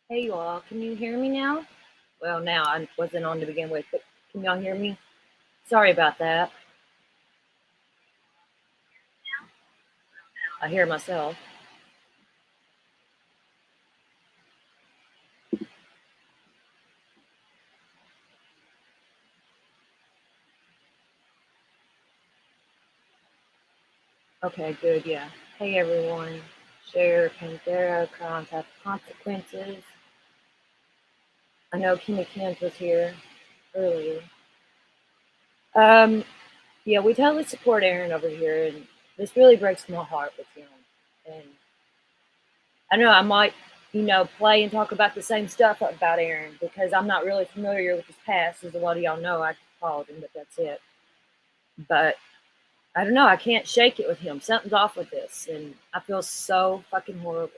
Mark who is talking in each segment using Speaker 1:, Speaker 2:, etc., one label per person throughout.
Speaker 1: Hey, you all, can you hear me now? Well, now I wasn't on to begin with, but can y'all hear me? Sorry about that. I hear myself. Okay, good, yeah. Hey, everyone. Share, Panthera, crimes have consequences. I know Kimmy Kent was here earlier. Yeah, we totally support Aaron over here, and this really breaks my heart with him. And I know I might, play and talk about the same stuff about Aaron because I'm not really familiar with his past. As a lot of y'all know, I followed him, but that's it. But I don't know. I can't shake it with him. Something's off with this, and I feel so fucking horrible.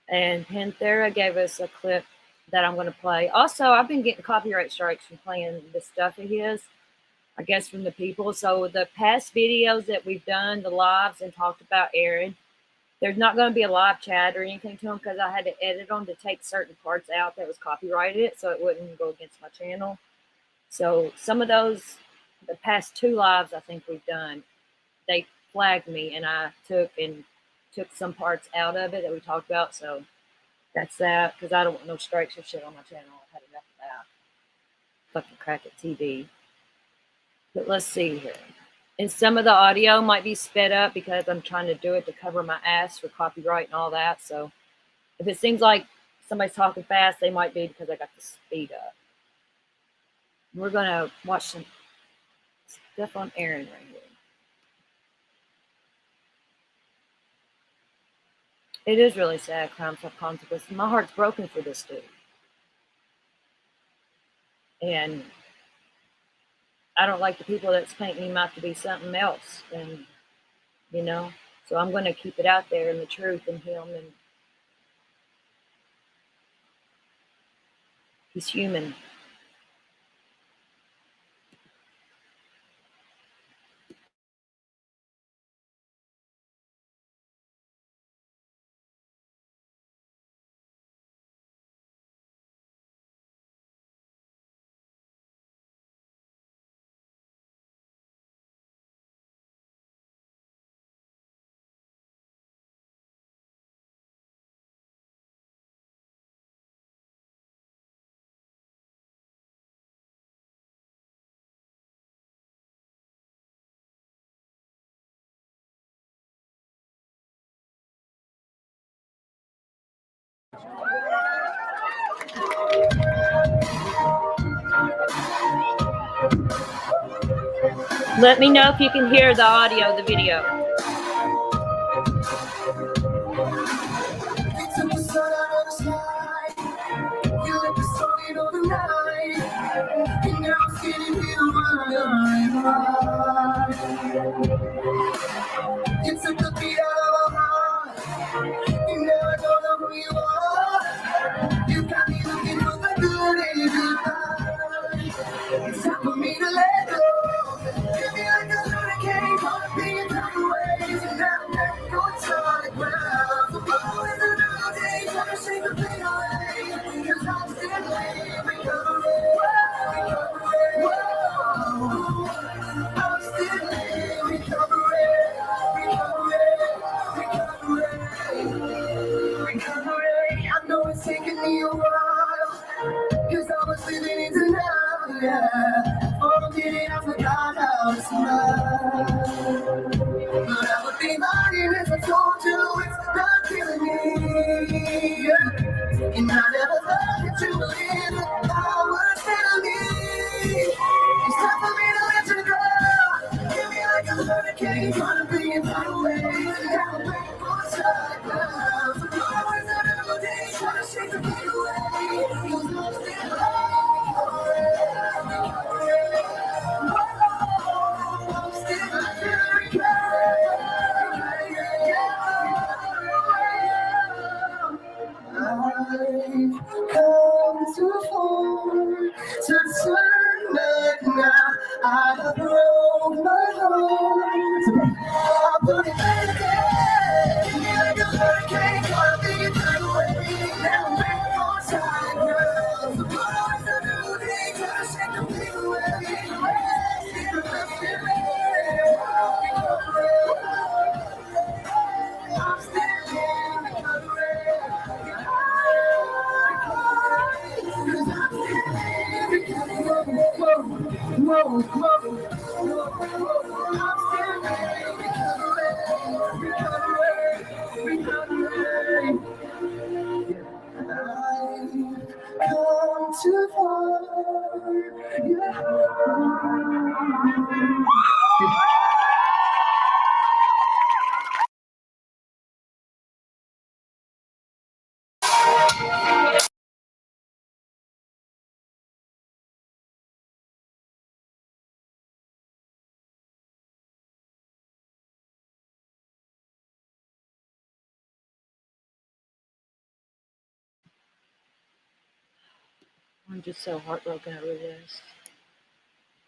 Speaker 1: And Panthera gave us a clip that I'm going to play. Also, I've been getting copyright strikes from playing this stuff of his, I guess, from the people. So the past videos that we've done, the lives, and talked about Aaron, there's not going to be a live chat or anything to them because I had to edit them to take certain parts out that was copyrighted so it wouldn't go against my channel. So some of those, the past 2 lives I think we've done, they flagged me and I took some parts out of it that we talked about. So that's that, because I don't want no strikes or shit on my channel. I've had enough of that. Fucking crack at TV. But let's see here. And some of the audio might be sped up because I'm trying to do it to cover my ass for copyright and all that. So if it seems like somebody's talking fast, they might be because I got the speed up. We're going to watch some stuff on Aaron right here. It is really sad, crimes have consequences. My heart's broken for this dude. And I don't like the people that's painting him out to be something else. And, so I'm going to keep it out there and the truth in him. And he's human. Let me know if you can hear the audio of the video. It's a good beat out of our heart. You never don't know who you are. You got me looking for the good in your life. It's time for me to let go. Hit me like a hurricane, caught me in different ways, and now I'm back on solid ground. The ball is a new day, trying to
Speaker 2: it's taking me a while, cause I was living in denial, yeah. For a minute I forgot how to smile. But I would be lying if I told you it's not killing me, yeah. And I never thought that you believed that I was telling me. It's time for me to let you go. Hit me like a hurricane, trying to bring it far away. Now I'm waiting for a shot now. So go away for another day, trying to shake the pain away. Cause I'm still I'm still I've come too far to turn back now. I have broke my heart. I put it back again. Like a hurricane, can't be it away. Now I'm back on time now. So put on the new thing, try to shake the pain away. I'm still in come too far.
Speaker 1: I'm just so heartbroken over this.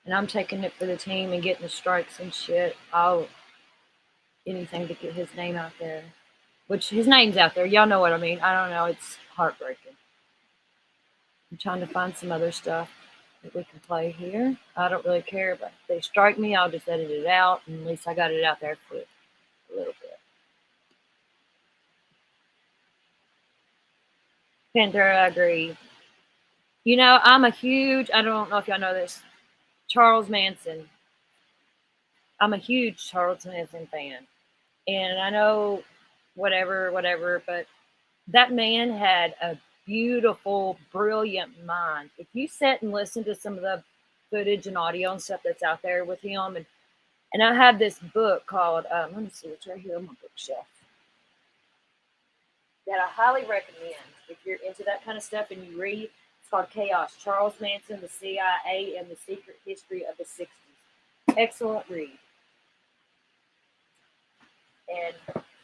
Speaker 1: And I'm taking it for the team and getting the strikes and shit. I'll anything to get his name out there. Which his name's out there. Y'all know what I mean. I don't know. It's heartbreaking. I'm trying to find some other stuff that we can play here. I don't really care, but if they strike me, I'll just edit it out, and at least I got it out there for a little bit. Pantera, I agree. You know, I'm a huge, I don't know if y'all know this, Charles Manson. I'm a huge Charles Manson fan. And I know whatever, but that man had a beautiful, brilliant mind. If you sit and listen to some of the footage and audio and stuff that's out there with him, and I have this book called, let me see, it's right here on my bookshelf, that I highly recommend if you're into that kind of stuff and you read. It's called Chaos, Charles Manson, the CIA, and the Secret History of the 60s. Excellent read. And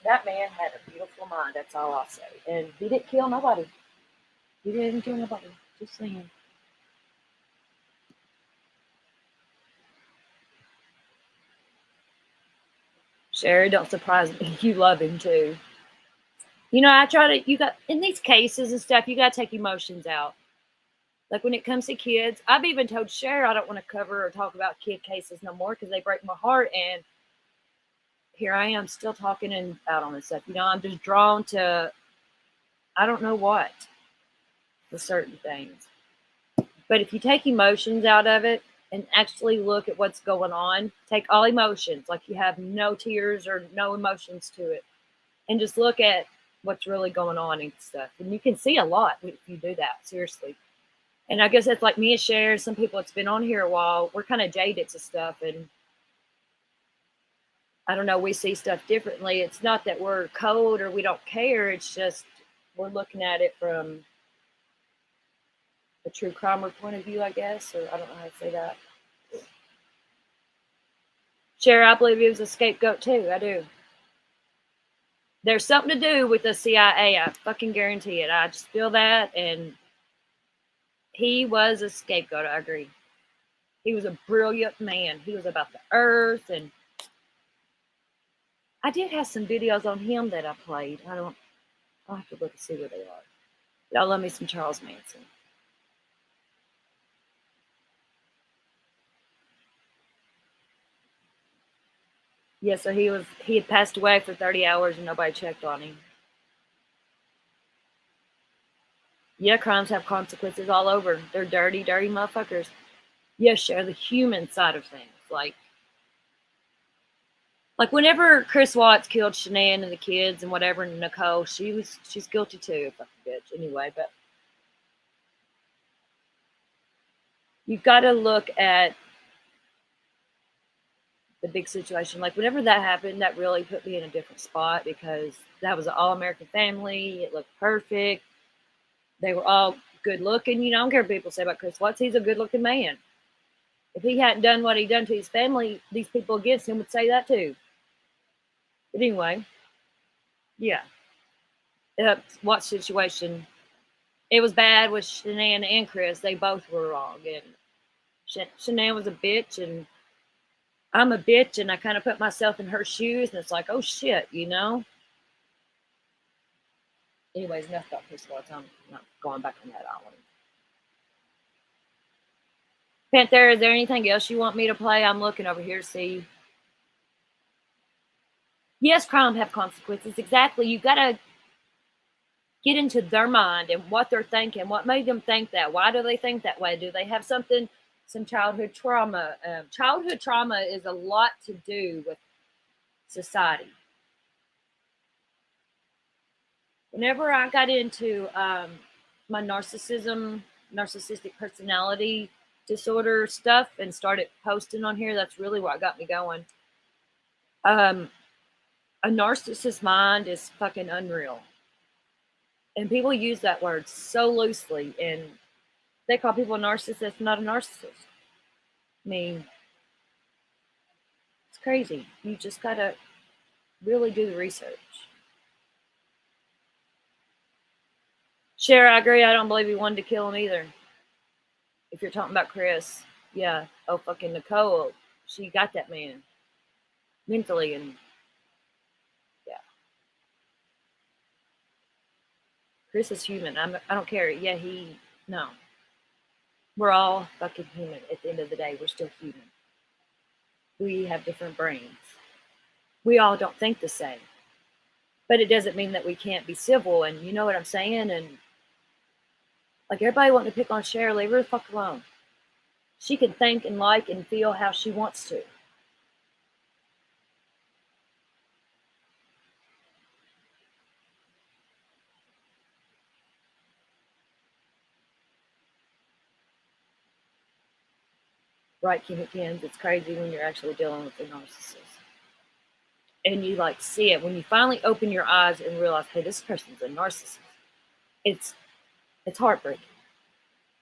Speaker 1: that man had a beautiful mind, that's all I'll say. And he didn't kill nobody. He didn't kill nobody. Just saying. Sherry, don't surprise me. You love him too. You know, I try to, you got, in these cases and stuff, you got to take emotions out. Like when it comes to kids, I've even told Sherry I don't want to cover or talk about kid cases no more because they break my heart. And here I am still talking and out on this stuff. You know, I'm just drawn to, I don't know what, with certain things. But if you take emotions out of it and actually look at what's going on, take all emotions, like you have no tears or no emotions to it, and just look at what's really going on and stuff. And you can see a lot if you do that, seriously. And I guess that's like me and Cher, some people that's been on here a while, we're kind of jaded to stuff. And I don't know, we see stuff differently. It's not that we're cold or we don't care. It's just we're looking at it from a true crimer point of view, I guess, or I don't know how to say that. Cher, I believe he was a scapegoat too. I do. There's something to do with the CIA. I fucking guarantee it. I just feel that, and he was a scapegoat. I agree. He was a brilliant man. He was about the earth, and I did have some videos on him that I played. I'll have to look and see where they are. Y'all love me some Charles Manson. Yeah, so he had passed away for 30 hours and nobody checked on him. Yeah, crimes have consequences all over. They're dirty, dirty motherfuckers. Yeah, share the human side of things. Like whenever Chris Watts killed Shanann and the kids and whatever, and Nicole, she's guilty too, fucking bitch. Anyway, but you've got to look at the big situation. Like whenever that happened, that really put me in a different spot because that was an all American family. It looked perfect. They were all good looking. You know, I don't care what people say about Chris Watts. He's a good looking man. If he hadn't done what he done to his family, these people against him would say that too. But anyway, yeah. Watts situation. It was bad with Shanann and Chris. They both were wrong. And Shanann was a bitch, and I'm a bitch, and I kind of put myself in her shoes, and it's like, oh shit, you know? Anyways, enough about Chris Watts. I'm not going back on that island. Panther, is there anything else you want me to play? I'm looking over here to see. Yes, crime have consequences. Exactly. You got to get into their mind and what they're thinking. What made them think that? Why do they think that way? Do they have some childhood trauma? Childhood trauma is a lot to do with society. Whenever I got into my narcissistic personality disorder stuff and started posting on here, that's really what got me going. A narcissist mind is fucking unreal. And people use that word so loosely, and they call people a narcissist, not a narcissist. I mean, it's crazy. You just gotta really do the research. Cher, I agree. I don't believe he wanted to kill him either. If you're talking about Chris, yeah. Oh, fucking Nicole, she got that man mentally, and yeah. Chris is human. I don't care. Yeah, no. We're all fucking human. At the end of the day, we're still human. We have different brains. We all don't think the same. But it doesn't mean that we can't be civil, and you know what I'm saying? And like everybody wanting to pick on Cher, leave her the fuck alone. She can think and like and feel how she wants to. Right, Kim McKins, it's crazy when you're actually dealing with a narcissist. And you like see it when you finally open your eyes and realize, hey, this person's a narcissist. It's heartbreaking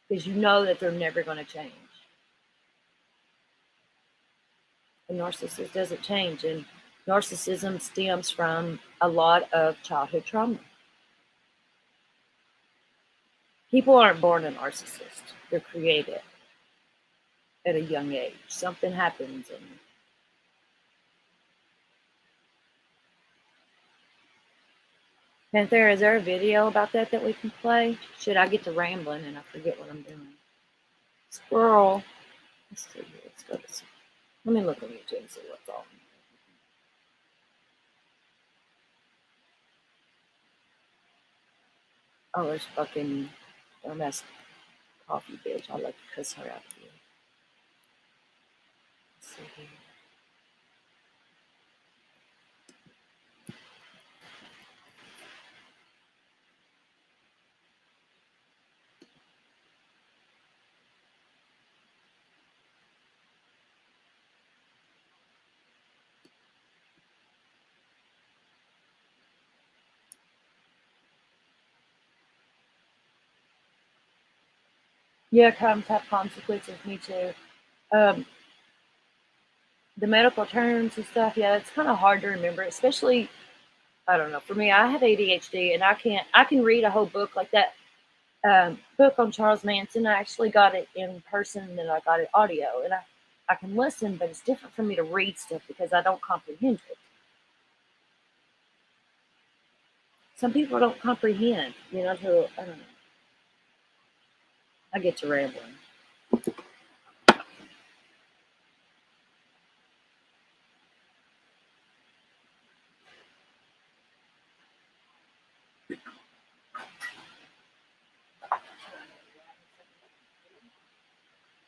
Speaker 1: because you know that they're never going to change. A narcissist doesn't change, and narcissism stems from a lot of childhood trauma. People aren't born a narcissist; they're created at a young age. Something happens, and Panther, is there a video about that we can play? Should I get to rambling and I forget what I'm doing? Squirrel. Let's see here. Let's go to. Let me look on YouTube and see what's on. Oh, there's fucking dumbass coffee bitch. I like to cuss her out here. Let's see here. Yeah, crimes have consequences. Me too. Um, the medical terms and stuff. Yeah, it's kind of hard to remember, especially. I don't know. For me, I have ADHD, and I can't. I can read a whole book like that. Book on Charles Manson. I actually got it in person, and then I got it audio, and I can listen, but it's different for me to read stuff because I don't comprehend it. Some people don't comprehend, you know. So I don't know. I get to rambling.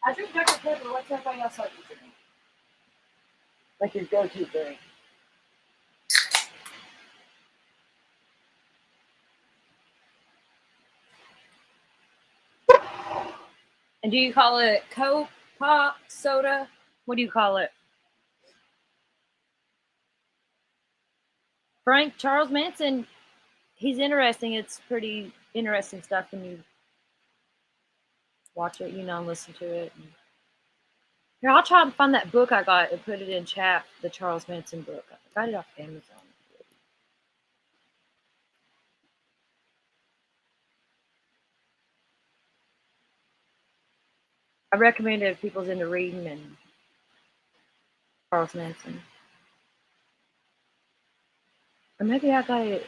Speaker 1: I drink Dr. Pepper. What's everybody else like to drink? Like your go-to drink? And do you call it Coke, pop, soda? What do you call it? Frank Charles Manson, he's interesting. It's pretty interesting stuff when you watch it, and listen to it. Here, I'll try and find that book I got and put it in chat, the Charles Manson book. I got it off Amazon. I recommend it if people's into reading and Charles Manson. Or maybe I got it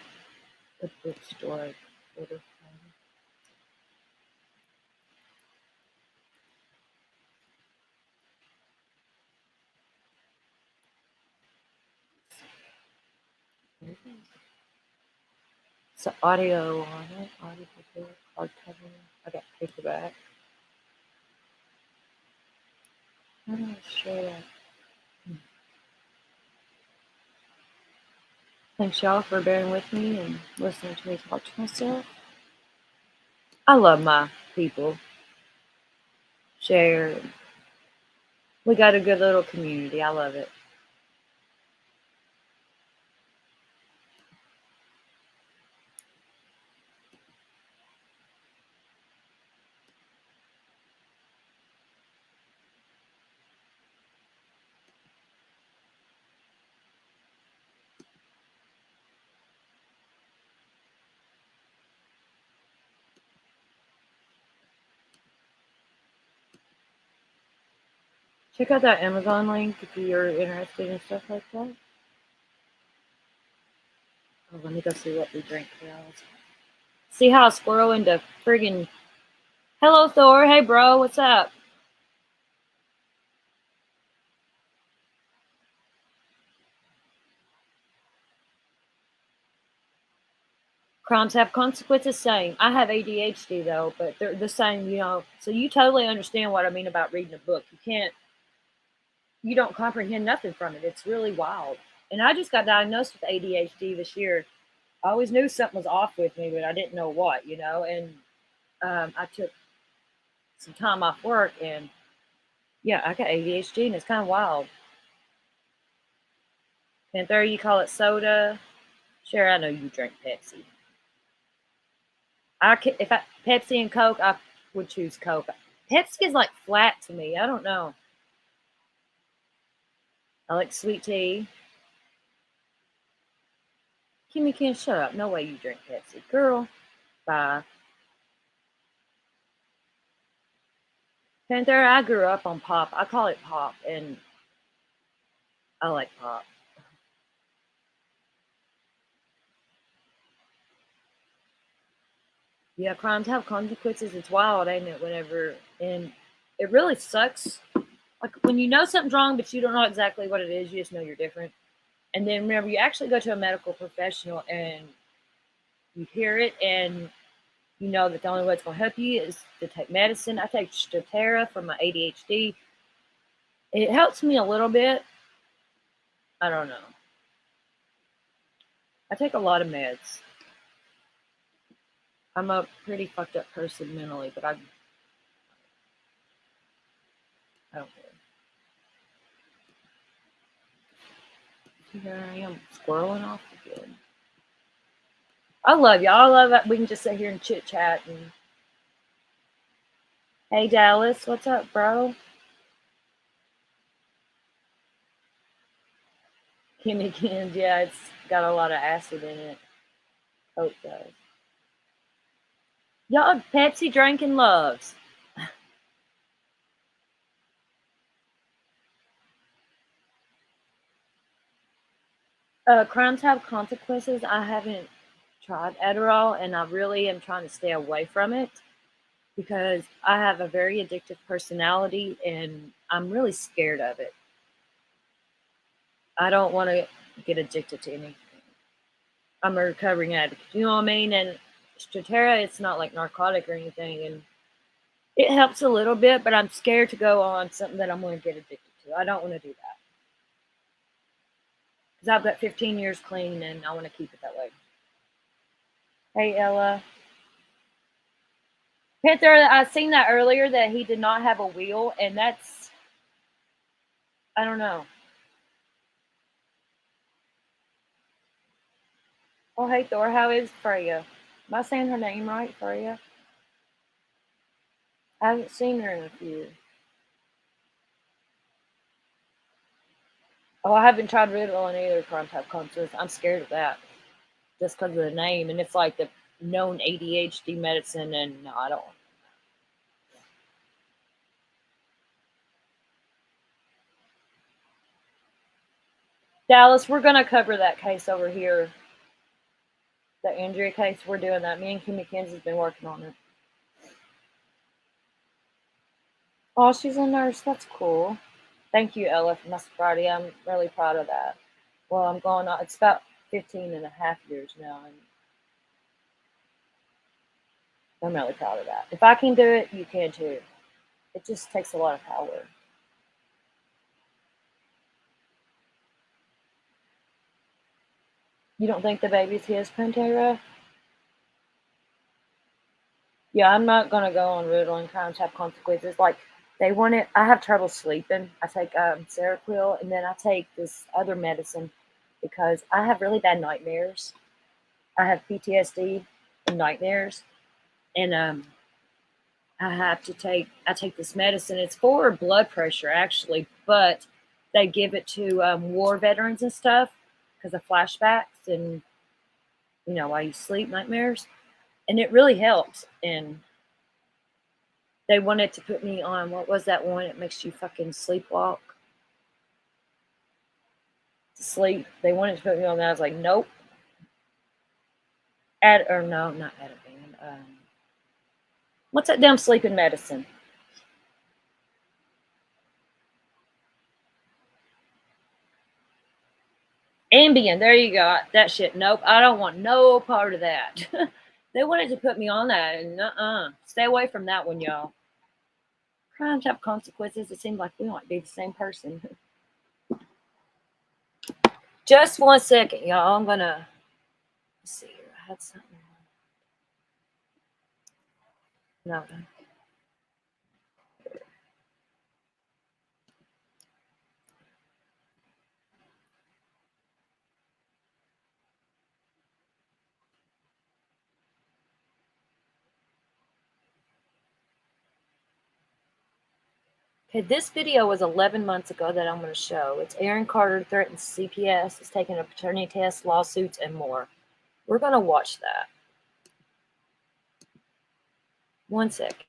Speaker 1: at the bookstore. It's an audio on it. Audio book, hardcover. I got paperback. How do I share that? Thanks y'all for bearing with me and listening to me talk to myself. I love my people. Share. We got a good little community. I love it. Check out that Amazon link if you're interested in stuff like that. Oh, let me go see what we drink, girls. See how I squirrel into friggin'. Hello, Thor. Hey, bro. What's up? Crimes have consequences. Same. I have ADHD though, but they're the same. So you totally understand what I mean about reading a book. You don't comprehend nothing from it. It's really wild. And I just got diagnosed with ADHD this year. I always knew something was off with me, but I didn't know what. And I took some time off work, and yeah, I got ADHD, and it's kind of wild. Panther, you call it soda. Sure, I know you drink Pepsi. If Pepsi and Coke, I would choose Coke. Pepsi is like flat to me. I don't know. I like sweet tea. Kimmy can't shut up. No way you drink Pepsi, girl. Bye. Panther, I grew up on pop. I call it pop, and I like pop. Yeah, crimes have consequences. It's wild, ain't it? And it really sucks. Like when you know something's wrong, but you don't know exactly what it is, you just know you're different. And then whenever you actually go to a medical professional and you hear it, and you know that the only way it's going to help you is to take medicine. I take Strattera for my ADHD. It helps me a little bit. I don't know. I take a lot of meds. I'm a pretty fucked up person mentally, but I don't care. Here I am squirreling off again. I love y'all. I love that we can just sit here and chit chat. And hey, Dallas, what's up, bro? Kimmy Kins, yeah, it's got a lot of acid in it. Coke does. Y'all Pepsi drinking loves. Crimes have consequences. I haven't tried Adderall, and I really am trying to stay away from it because I have a very addictive personality, and I'm really scared of it. I don't want to get addicted to anything. I'm a recovering addict. You know what I mean? And Strattera, it's not like narcotic or anything, and It helps a little bit, but I'm scared to go on something that I'm going to get addicted to. I don't want to do that. Because I've got 15 years clean and I want to keep it that way. Hey, Ella. Panther, I seen that earlier that he did not have a wheel, and that's, I don't know. Oh, hey, Thor, how is Freya? Am I saying her name right, Freya? I haven't seen her in a few. Oh, I haven't tried Ritalin either, Crime Type Concerts. I'm scared of that just because of the name, and it's like the known ADHD medicine, and no, I don't. Dallas, we're going to cover that case over here. The Andrea case, we're doing that. Me and Kim McKenzie's been working on it. Oh, she's a nurse. That's cool. Thank you, Ella, for my sobriety. I'm really proud of that. Well, I'm going on, it's about 15 and a half years now, and I'm really proud of that. If I can do it, you can too. It just takes a lot of power. You don't think the baby's his, Pantera? Yeah, I'm not gonna go on Ritalin. Crimes have consequences. Like they want it. I have trouble sleeping. I take Seroquel, and then I take this other medicine because I have really bad nightmares. I have PTSD and nightmares, and I take this medicine. It's for blood pressure actually, but they give it to war veterans and stuff because of flashbacks and while you sleep nightmares, and it really helps. And they wanted to put me on, what was that one? It makes you fucking sleepwalk to sleep. They wanted to put me on that. I was like, nope. Or no, not Ativan. What's that damn sleeping medicine? Ambien. There you go. That shit. Nope. I don't want no part of that. They wanted to put me on that, and stay away from that one, y'all. Crimes have consequences. It seems like we might be the same person. Just 1 second, y'all. I'm gonna see here. I had something. No. Okay, this video was 11 months ago that I'm going to show. It's Aaron Carter threatens CPS, is taking a paternity test, lawsuits, and more. We're going to watch that. 1 sec.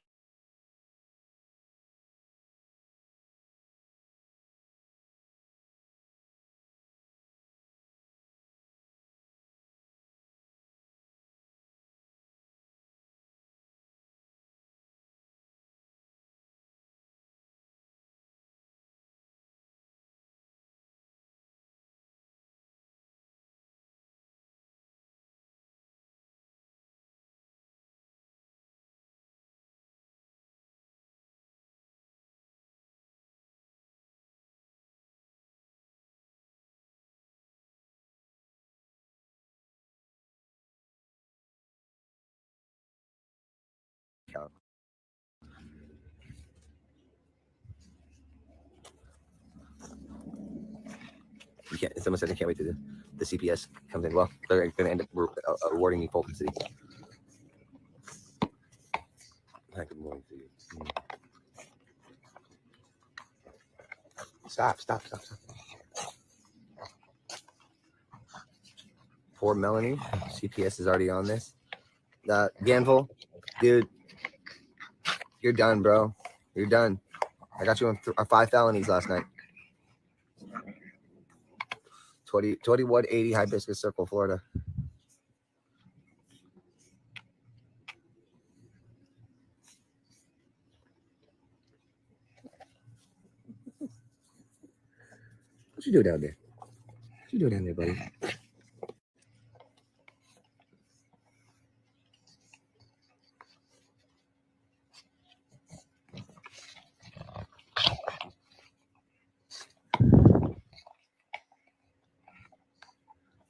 Speaker 3: Someone said they can't wait till the CPS comes in. Well, they're going to end up awarding me Fulton City. Hi, good morning to you. Stop. Poor Melanie. CPS is already on this. Ganville, dude, you're done, bro. You're done. I got you on 5 felonies last night. 2180 Hibiscus Circle, Florida. What you do down there? What you do down there, buddy?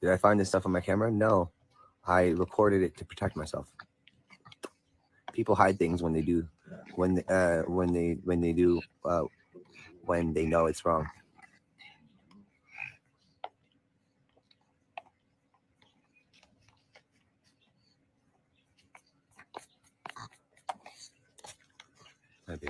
Speaker 3: Did I find this stuff on my camera? No. I recorded it to protect myself. People hide things when they do, when they know it's wrong. I do.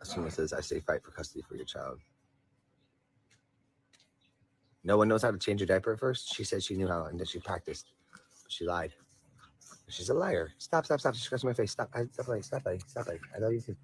Speaker 3: Someone says, I say fight for custody for your child. No one knows how to change a diaper at first. She said she knew how and that she practiced. She lied. She's a liar. Stop. She's scratching my face. Stop, buddy. I love you too.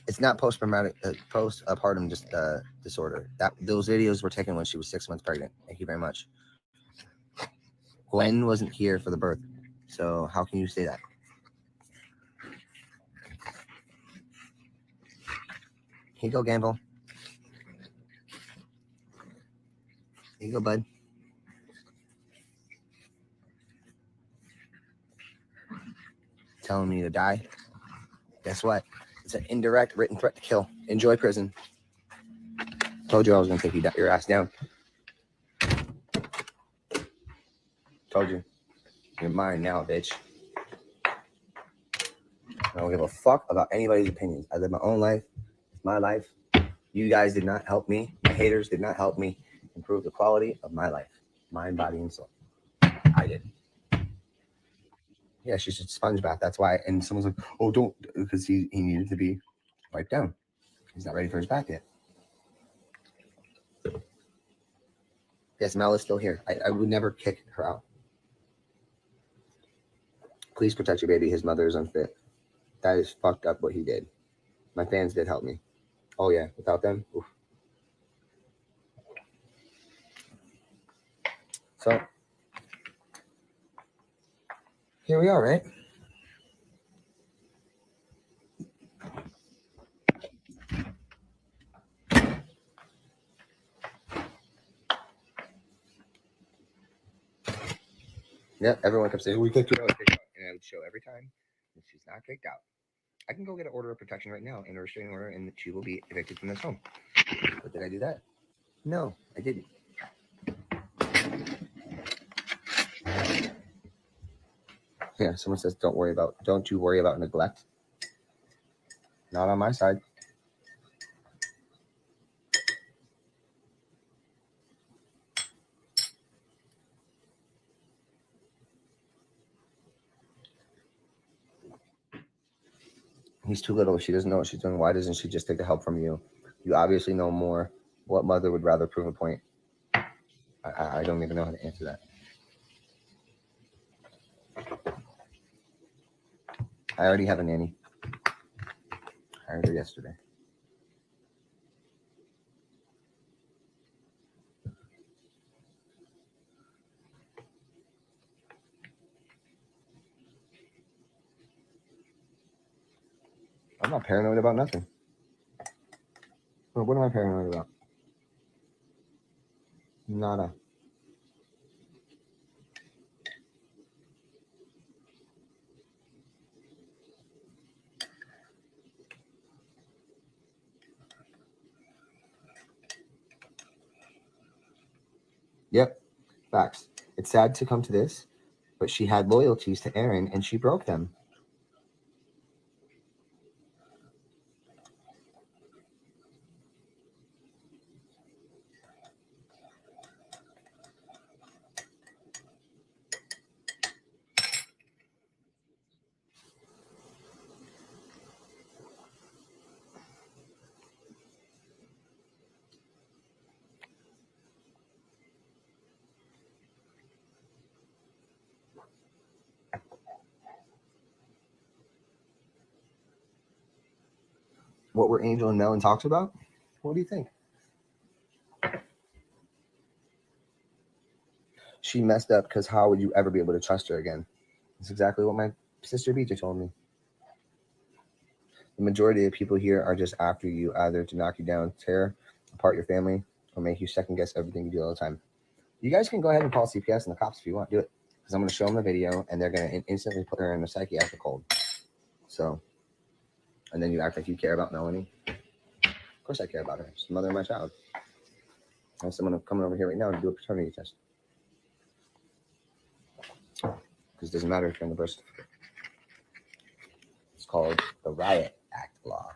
Speaker 3: It's not postpartum disorder. Those videos were taken when she was 6 months pregnant. Thank you very much. Gwen wasn't here for the birth, so how can you say that? Here you go, Gamble. Here you go, bud. Telling me to die. Guess what? It's an indirect written threat to kill. Enjoy prison. Told you I was going to take your ass down. Told you. You're mine now, bitch. I don't give a fuck about anybody's opinions. I live my own life. It's my life. You guys did not help me. My haters did not help me improve the quality of my life. Mind, body, and soul. I did. Yeah, she should sponge bath. That's why. And someone's like, oh, don't, because he needed to be wiped down. He's not ready for his bath yet. Yes, Mel is still here. I would never kick her out. Please protect your baby. His mother is unfit. That is fucked up what he did. My fans did help me. Oh, yeah. Without them, oof. So, here we are, right? Yep, everyone kept saying, we kicked her out. And I would show every time that she's not kicked out. I can go get an order of protection right now and a restraining order, and she will be evicted from this home. But did I do that? No, I didn't. Yeah, someone says, don't you worry about neglect. Not on my side. He's too little. She doesn't know what she's doing. Why doesn't she just take the help from you? You obviously know more. What mother would rather prove a point? I don't even know how to answer that. I already have a nanny. I hired her yesterday. I'm not paranoid about nothing. What am I paranoid about? Nada. Yep. Facts. It's sad to come to this, but she had loyalties to Aaron and she broke them. What were Angel and Melon talks about? What do you think? she messed up because how would you ever be able to trust her again? That's exactly what my sister BJ told me. The majority of people here are just after you, either to knock you down, tear apart your family, or make you second guess everything you do all the time. You guys can go ahead and call CPS and the cops if you want. Do it. Because I'm going to show them the video, and they're going to instantly put her in a psychiatric hold. So, and then you act like you care about Melanie. Of course I care about her. She's the mother of my child. I have someone coming over here right now to do a paternity test. Because it doesn't matter if you're in the birth certificate. It's called the Riot Act law.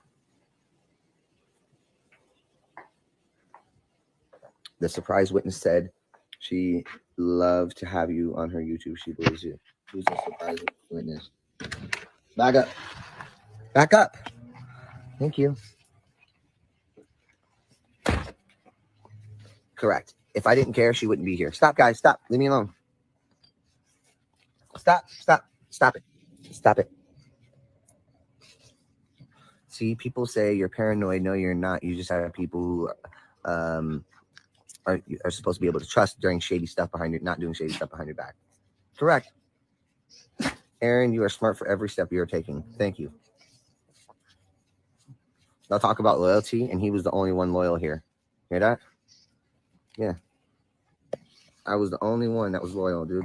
Speaker 3: The surprise witness said she loved to have you on her YouTube. She believes you. Who's the surprise witness? Back up. Back up. Thank you. Correct. If I didn't care, she wouldn't be here. Stop, guys. Stop. Leave me alone. Stop. Stop. Stop it. Stop it. See, people say you're paranoid. No, you're not. You just have people who are supposed to be able to trust during shady stuff behind your, not doing shady stuff behind your back. Correct. Aaron, you are smart for every step you're taking. Thank you. They'll talk about loyalty, and he was the only one loyal here. Hear that? Yeah. I was the only one that was loyal, dude.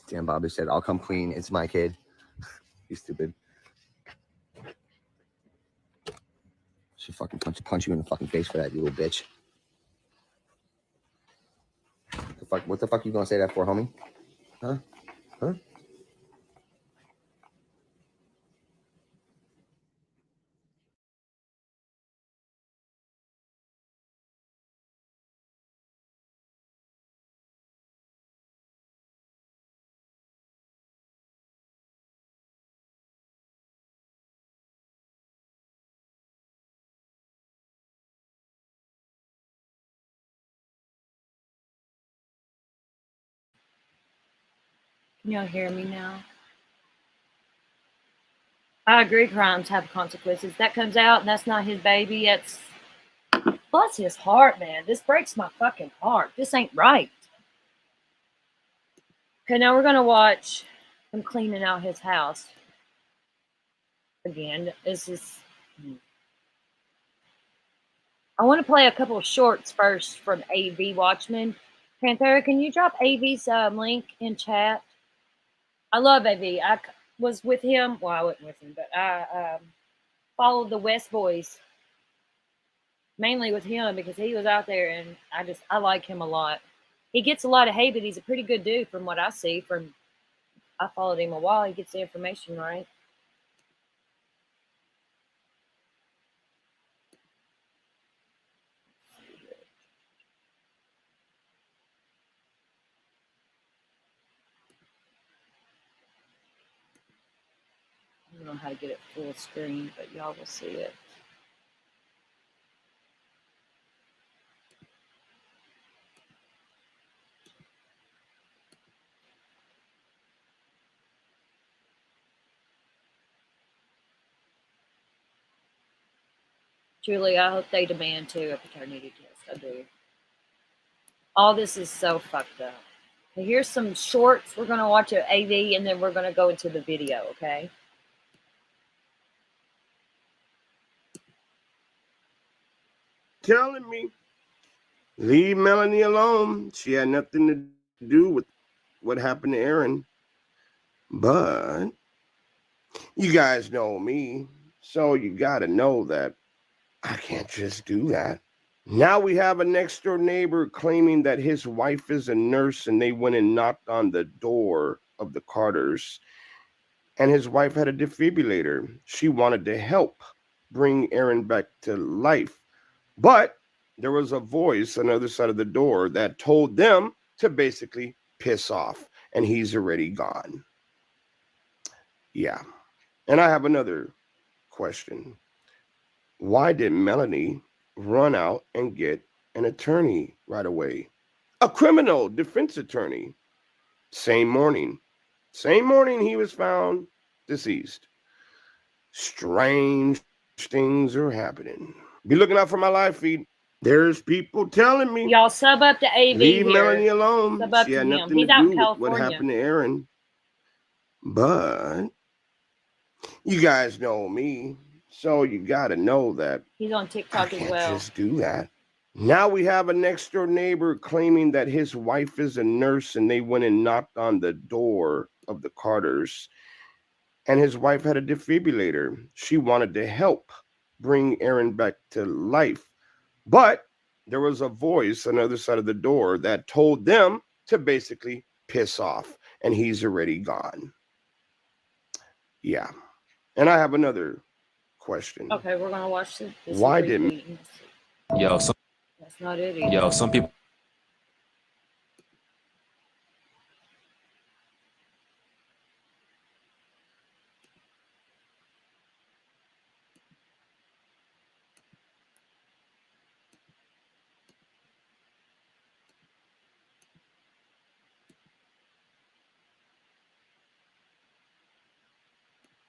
Speaker 3: Damn, Bobby said, I'll come clean. It's my kid. You stupid. She fucking punch you in the fucking face for that, you little bitch. What the fuck you gonna say that for, homie? Huh? Huh?
Speaker 1: Can y'all hear me now? I agree crimes have consequences. That comes out and that's not his baby. That's bless his heart, man. This breaks my fucking heart. This ain't right. Okay, now we're gonna watch him cleaning out his house. Again, this is I want to play a couple of shorts first from AV Watchman. Panthera, can you drop AV's link in chat? I love AV. I was with him. Well, I wasn't with him, but I followed the West Boys mainly with him because he was out there, and I like him a lot. He gets a lot of hate, but he's a pretty good dude from what I see. I followed him a while. He gets the information right. I don't know how to get it full screen, but y'all will see it. Julie, I hope they demand too a paternity test. I do. All this is so fucked up. Now, here's some shorts. We're going to watch an AV and then we're going to go into the video, okay?
Speaker 4: Telling me, leave Melanie alone. She had nothing to do with what happened to Aaron. But you guys know me, so you got to know that I can't just do that. Now we have a next door neighbor claiming that his wife is a nurse and they went and knocked on the door of the Carters and his wife had a defibrillator. She wanted to help bring Aaron back to life. But there was a voice on the other side of the door that told them to basically piss off, and he's already gone. Yeah. And I have another question. Why did Melanie run out and get an attorney right away? A criminal defense attorney. Same morning he was found deceased. Strange things are happening. Be looking out for my live feed. There's people telling me,
Speaker 1: Y'all sub up to AV
Speaker 4: leave
Speaker 1: here.
Speaker 4: Melanie alone.
Speaker 1: Sub up
Speaker 4: She
Speaker 1: to
Speaker 4: had
Speaker 1: him.
Speaker 4: nothing
Speaker 1: He's
Speaker 4: to
Speaker 1: out in
Speaker 4: do with what
Speaker 1: California.
Speaker 4: happened to Aaron. But you guys know me, so you got to know that
Speaker 1: He's on
Speaker 4: I
Speaker 1: TikTok as
Speaker 4: can't
Speaker 1: well.
Speaker 4: just do that. Now we have a next door neighbor claiming that his wife is a nurse and they went and knocked on the door of the Carters and his wife had a defibrillator. She wanted to help bring Aaron back to life. But there was a voice on the other side of the door that told them to basically piss off, and he's already gone. Yeah. And I have another question.
Speaker 1: Okay, we're gonna watch this.
Speaker 4: Why didn't
Speaker 1: That's not it either.
Speaker 5: some people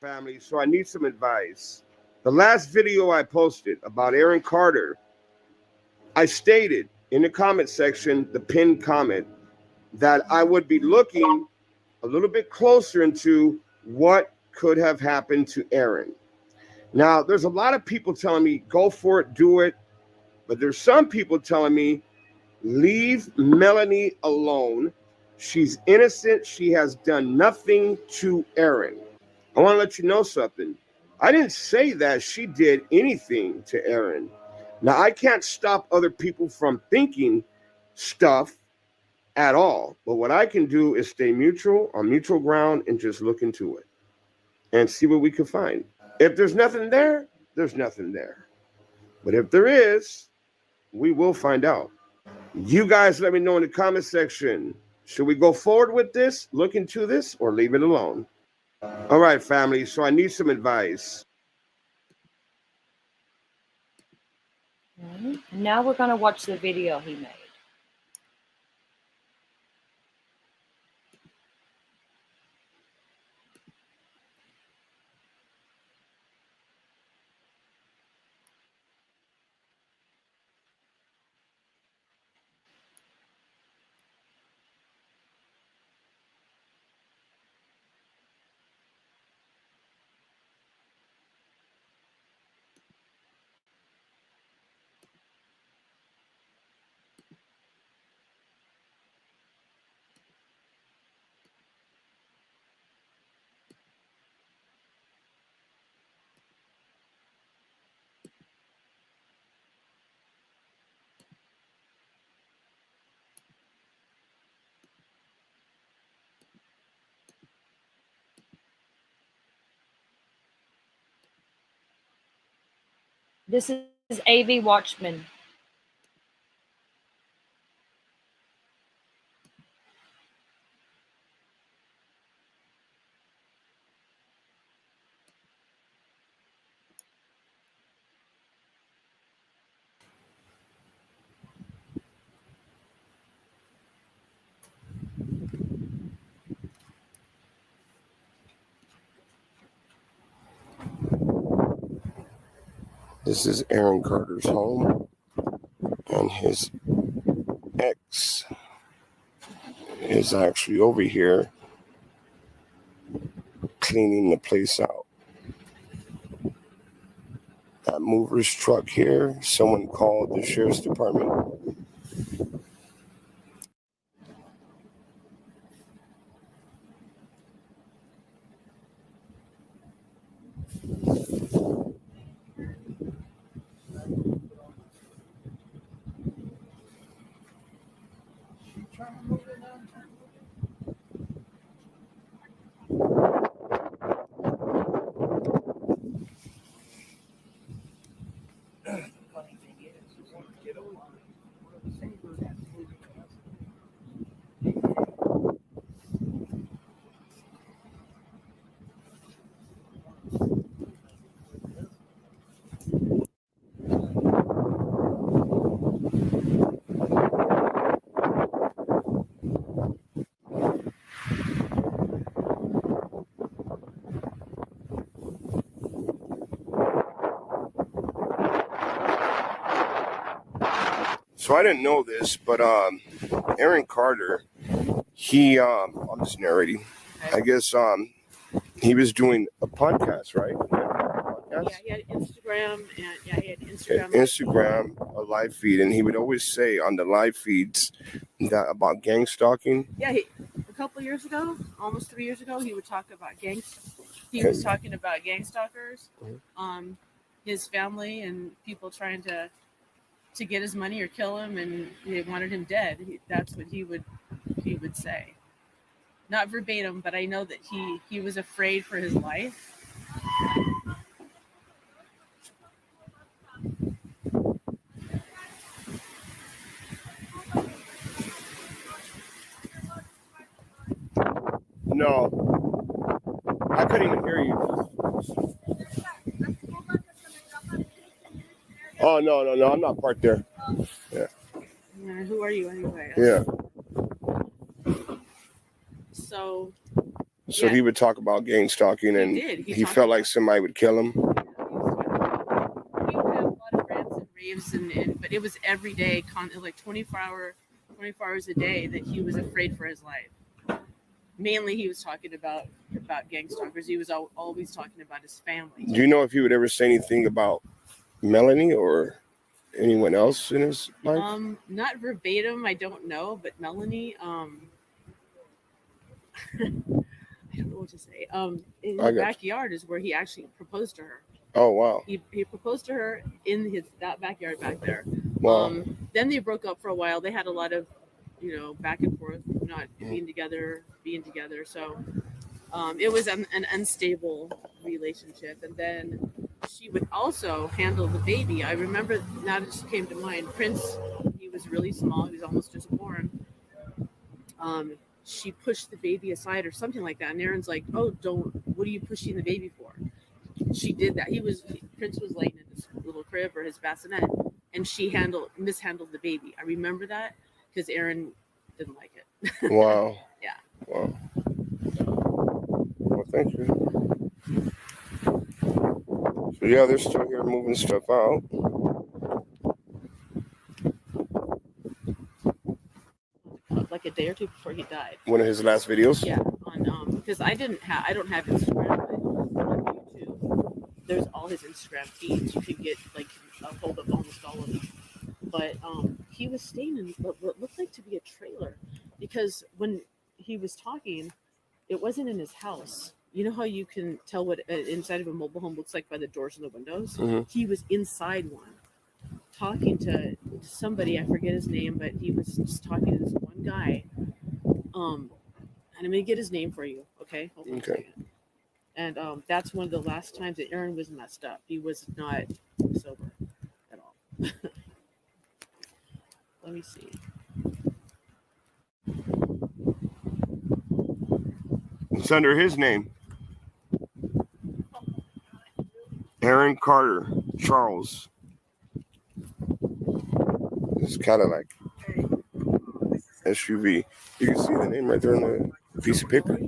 Speaker 4: family, so I need some advice. The last video I posted about Aaron Carter, I stated in the comment section, the pinned comment, that I would be looking a little bit closer into what could have happened to Aaron. Now, there's a lot of people telling me, go for it, do it. But there's some people telling me, leave Melanie alone. She's innocent. She has done nothing to Aaron. I want to let you know something. I didn't say that she did anything to Aaron. Now, I can't stop other people from thinking stuff at all. But what I can do is stay neutral, on mutual ground, and just look into it and see what we can find. If there's nothing there, there's nothing there. But if there is, we will find out. You guys let me know in the comment section. Should we go forward with this, look into this, or leave it alone? All right, family, so I need some advice.
Speaker 1: And now we're gonna watch the video he made. This is AV Watchman.
Speaker 4: This is Aaron Carter's home, and his ex is actually over here cleaning the place out. That mover's truck here, someone called the sheriff's department. So I didn't know this, but Aaron Carter, he I'm just narrating. I guess he was doing a podcast, right?
Speaker 5: Yeah, he had Instagram, and he had Instagram.
Speaker 4: Instagram, a live feed, and he would always say on the live feeds that about gang stalking.
Speaker 5: Yeah, a couple of years ago, almost 3 years ago, he would talk about gangs. He was talking about gang stalkers, his family, and people trying to get his money or kill him, and they wanted him dead. That's what he would say. Not verbatim, but I know that he was afraid for his life.
Speaker 4: No, I couldn't even hear you. Oh no, I'm not parked there.
Speaker 5: Yeah, who are you anyway?
Speaker 4: Yeah.
Speaker 5: So
Speaker 4: yeah. He would talk about gang stalking, and he felt like somebody would kill him.
Speaker 5: He would have a lot of rants and raves, but it was every day, like 24 hours a day, that he was afraid for his life. Mainly, he was talking about gang stalkers. He was always talking about his family.
Speaker 4: Do you know if he would ever say anything about Melanie or anyone else in his life?
Speaker 5: Not verbatim, I don't know, but Melanie, I don't know what to say. In the backyard is where he actually proposed to her.
Speaker 4: Oh wow!
Speaker 5: He proposed to her in that backyard back there.
Speaker 4: Wow.
Speaker 5: Then they broke up for a while. They had a lot of, back and forth, not being together. So it was an unstable relationship. And then she would also handle the baby. I remember, now that she came to mind, Prince, he was really small. He was almost just born. She pushed the baby aside or something like that. And Aaron's like, oh, what are you pushing the baby for? She did that. Prince was laying in his little crib or his bassinet, and she mishandled the baby. I remember that because Aaron didn't like it.
Speaker 4: Wow.
Speaker 5: Yeah.
Speaker 4: Wow. Well, thank you. So yeah, they're still here moving stuff out.
Speaker 5: Like a day or two before he died.
Speaker 4: One of his last videos?
Speaker 5: Yeah, because I don't have Instagram, but on YouTube, there's all his Instagram feeds. You can get like a hold of almost all of them. But he was staying in what looked like to be a trailer, because when he was talking, it wasn't in his house. You know how you can tell what inside of a mobile home looks like by the doors and the windows?
Speaker 4: Mm-hmm.
Speaker 5: He was inside one, talking to somebody. I forget his name, but he was just talking to this one guy. And I'm gonna get his name for you. Okay. Hold on a second. And that's one of the last times that Aaron was messed up. He was not sober at all. Let me see.
Speaker 4: It's under his name. Aaron Carter Charles. It's kind of like SUV. You can see the name right there on the piece of paper.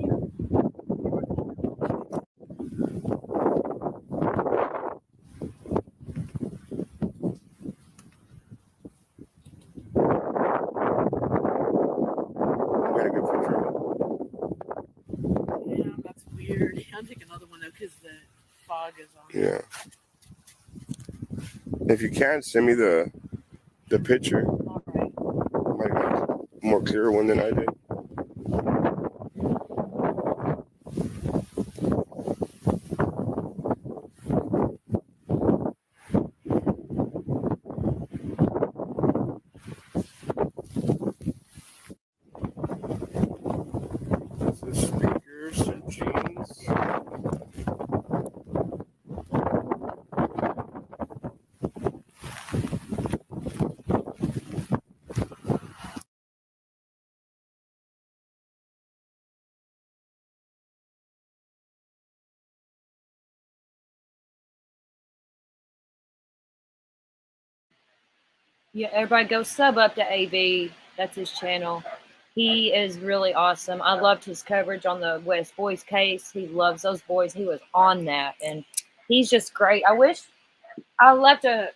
Speaker 5: I'll take another one though because the fog is on.
Speaker 4: Yeah. If you can, send me the picture.
Speaker 5: All right.
Speaker 4: Might have a more clear one than I did. The speakers and jeans.
Speaker 1: Yeah, everybody go sub up to AV. That's his channel. He is really awesome. I loved his coverage on the West Boys case. He loves those boys. He was on that, and he's just great. I wish I left a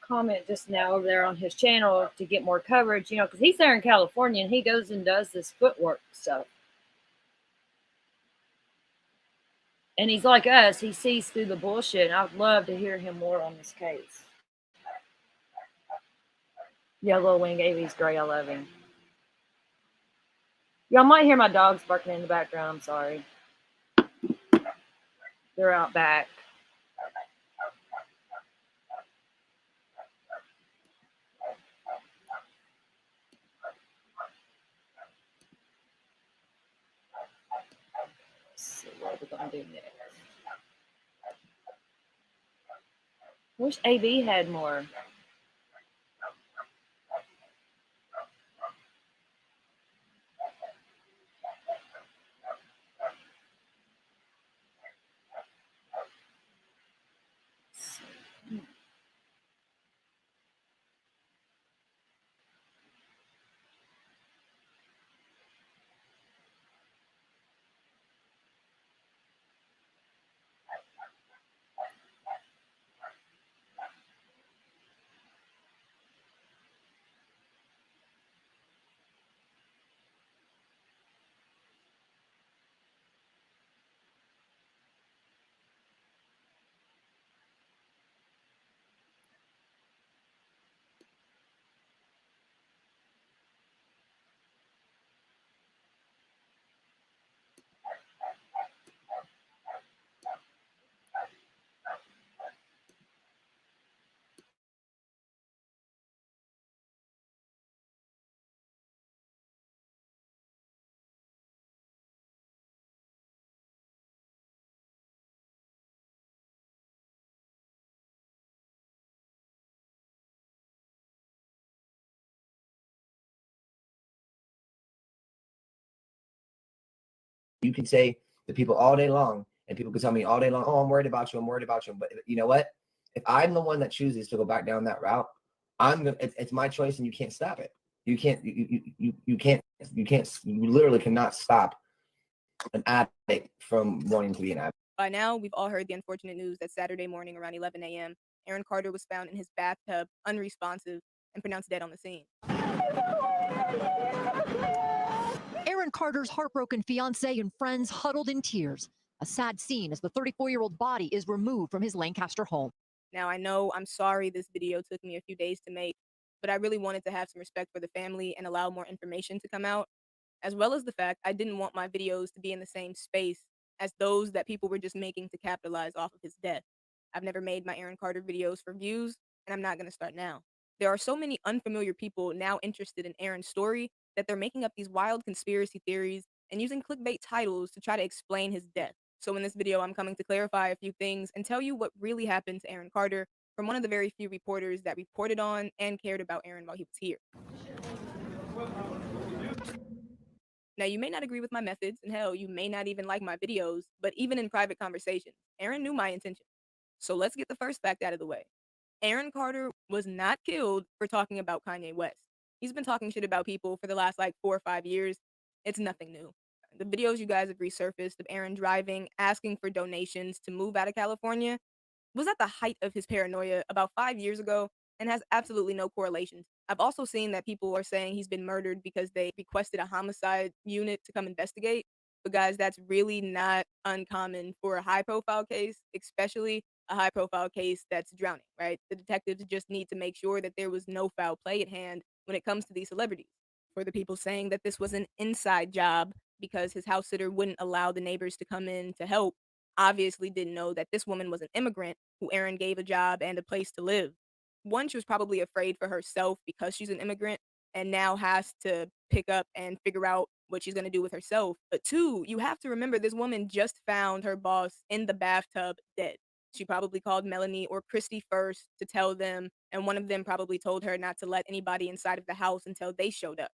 Speaker 1: comment just now over there on his channel to get more coverage, you know, because he's there in California and he goes and does this footwork stuff. And he's like us, he sees through the bullshit. And I would love to hear him more on this case. Yellow Wing AV's great. I love him. Y'all might hear my dogs barking in the background. I'm sorry. They're out back. Let's see what we're going to do next. Wish AV had more.
Speaker 3: You can say to people all day long, and people can tell me all day long, oh, I'm worried about you. I'm worried about you. But you know what? If I'm the one that chooses to go back down that route, it's my choice and you can't stop it. You literally cannot stop an addict from wanting to be an addict.
Speaker 6: By now, we've all heard the unfortunate news that Saturday morning around 11 a.m., Aaron Carter was found in his bathtub, unresponsive, and pronounced dead on the scene.
Speaker 7: Aaron Carter's heartbroken fiancée and friends huddled in tears. A sad scene as the 34-year-old body is removed from his Lancaster home.
Speaker 6: Now, I know I'm sorry this video took me a few days to make, but I really wanted to have some respect for the family and allow more information to come out, as well as the fact I didn't want my videos to be in the same space as those that people were just making to capitalize off of his death. I've never made my Aaron Carter videos for views, and I'm not going to start now. There are so many unfamiliar people now interested in Aaron's story that they're making up these wild conspiracy theories and using clickbait titles to try to explain his death. So in this video, I'm coming to clarify a few things and tell you what really happened to Aaron Carter from one of the very few reporters that reported on and cared about Aaron while he was here. Now, you may not agree with my methods, and hell, you may not even like my videos, but even in private conversations, Aaron knew my intention. So let's get the first fact out of the way. Aaron Carter was not killed for talking about Kanye West. He's been talking shit about people for the last 4 or 5 years. It's nothing new. The videos you guys have resurfaced of Aaron driving, asking for donations to move out of California was at the height of his paranoia about 5 years ago and has absolutely no correlation. I've also seen that people are saying he's been murdered because they requested a homicide unit to come investigate. But guys, that's really not uncommon for a high profile case, especially a high profile case that's drowning, right? The detectives just need to make sure that there was no foul play at hand when it comes to these celebrities. For the people saying that this was an inside job because his house sitter wouldn't allow the neighbors to come in to help, obviously didn't know that this woman was an immigrant who Aaron gave a job and a place to live. One, she was probably afraid for herself because she's an immigrant and now has to pick up and figure out what she's going to do with herself. But two, you have to remember this woman just found her boss in the bathtub dead. She probably called Melanie or Christy first to tell them, and one of them probably told her not to let anybody inside of the house until they showed up.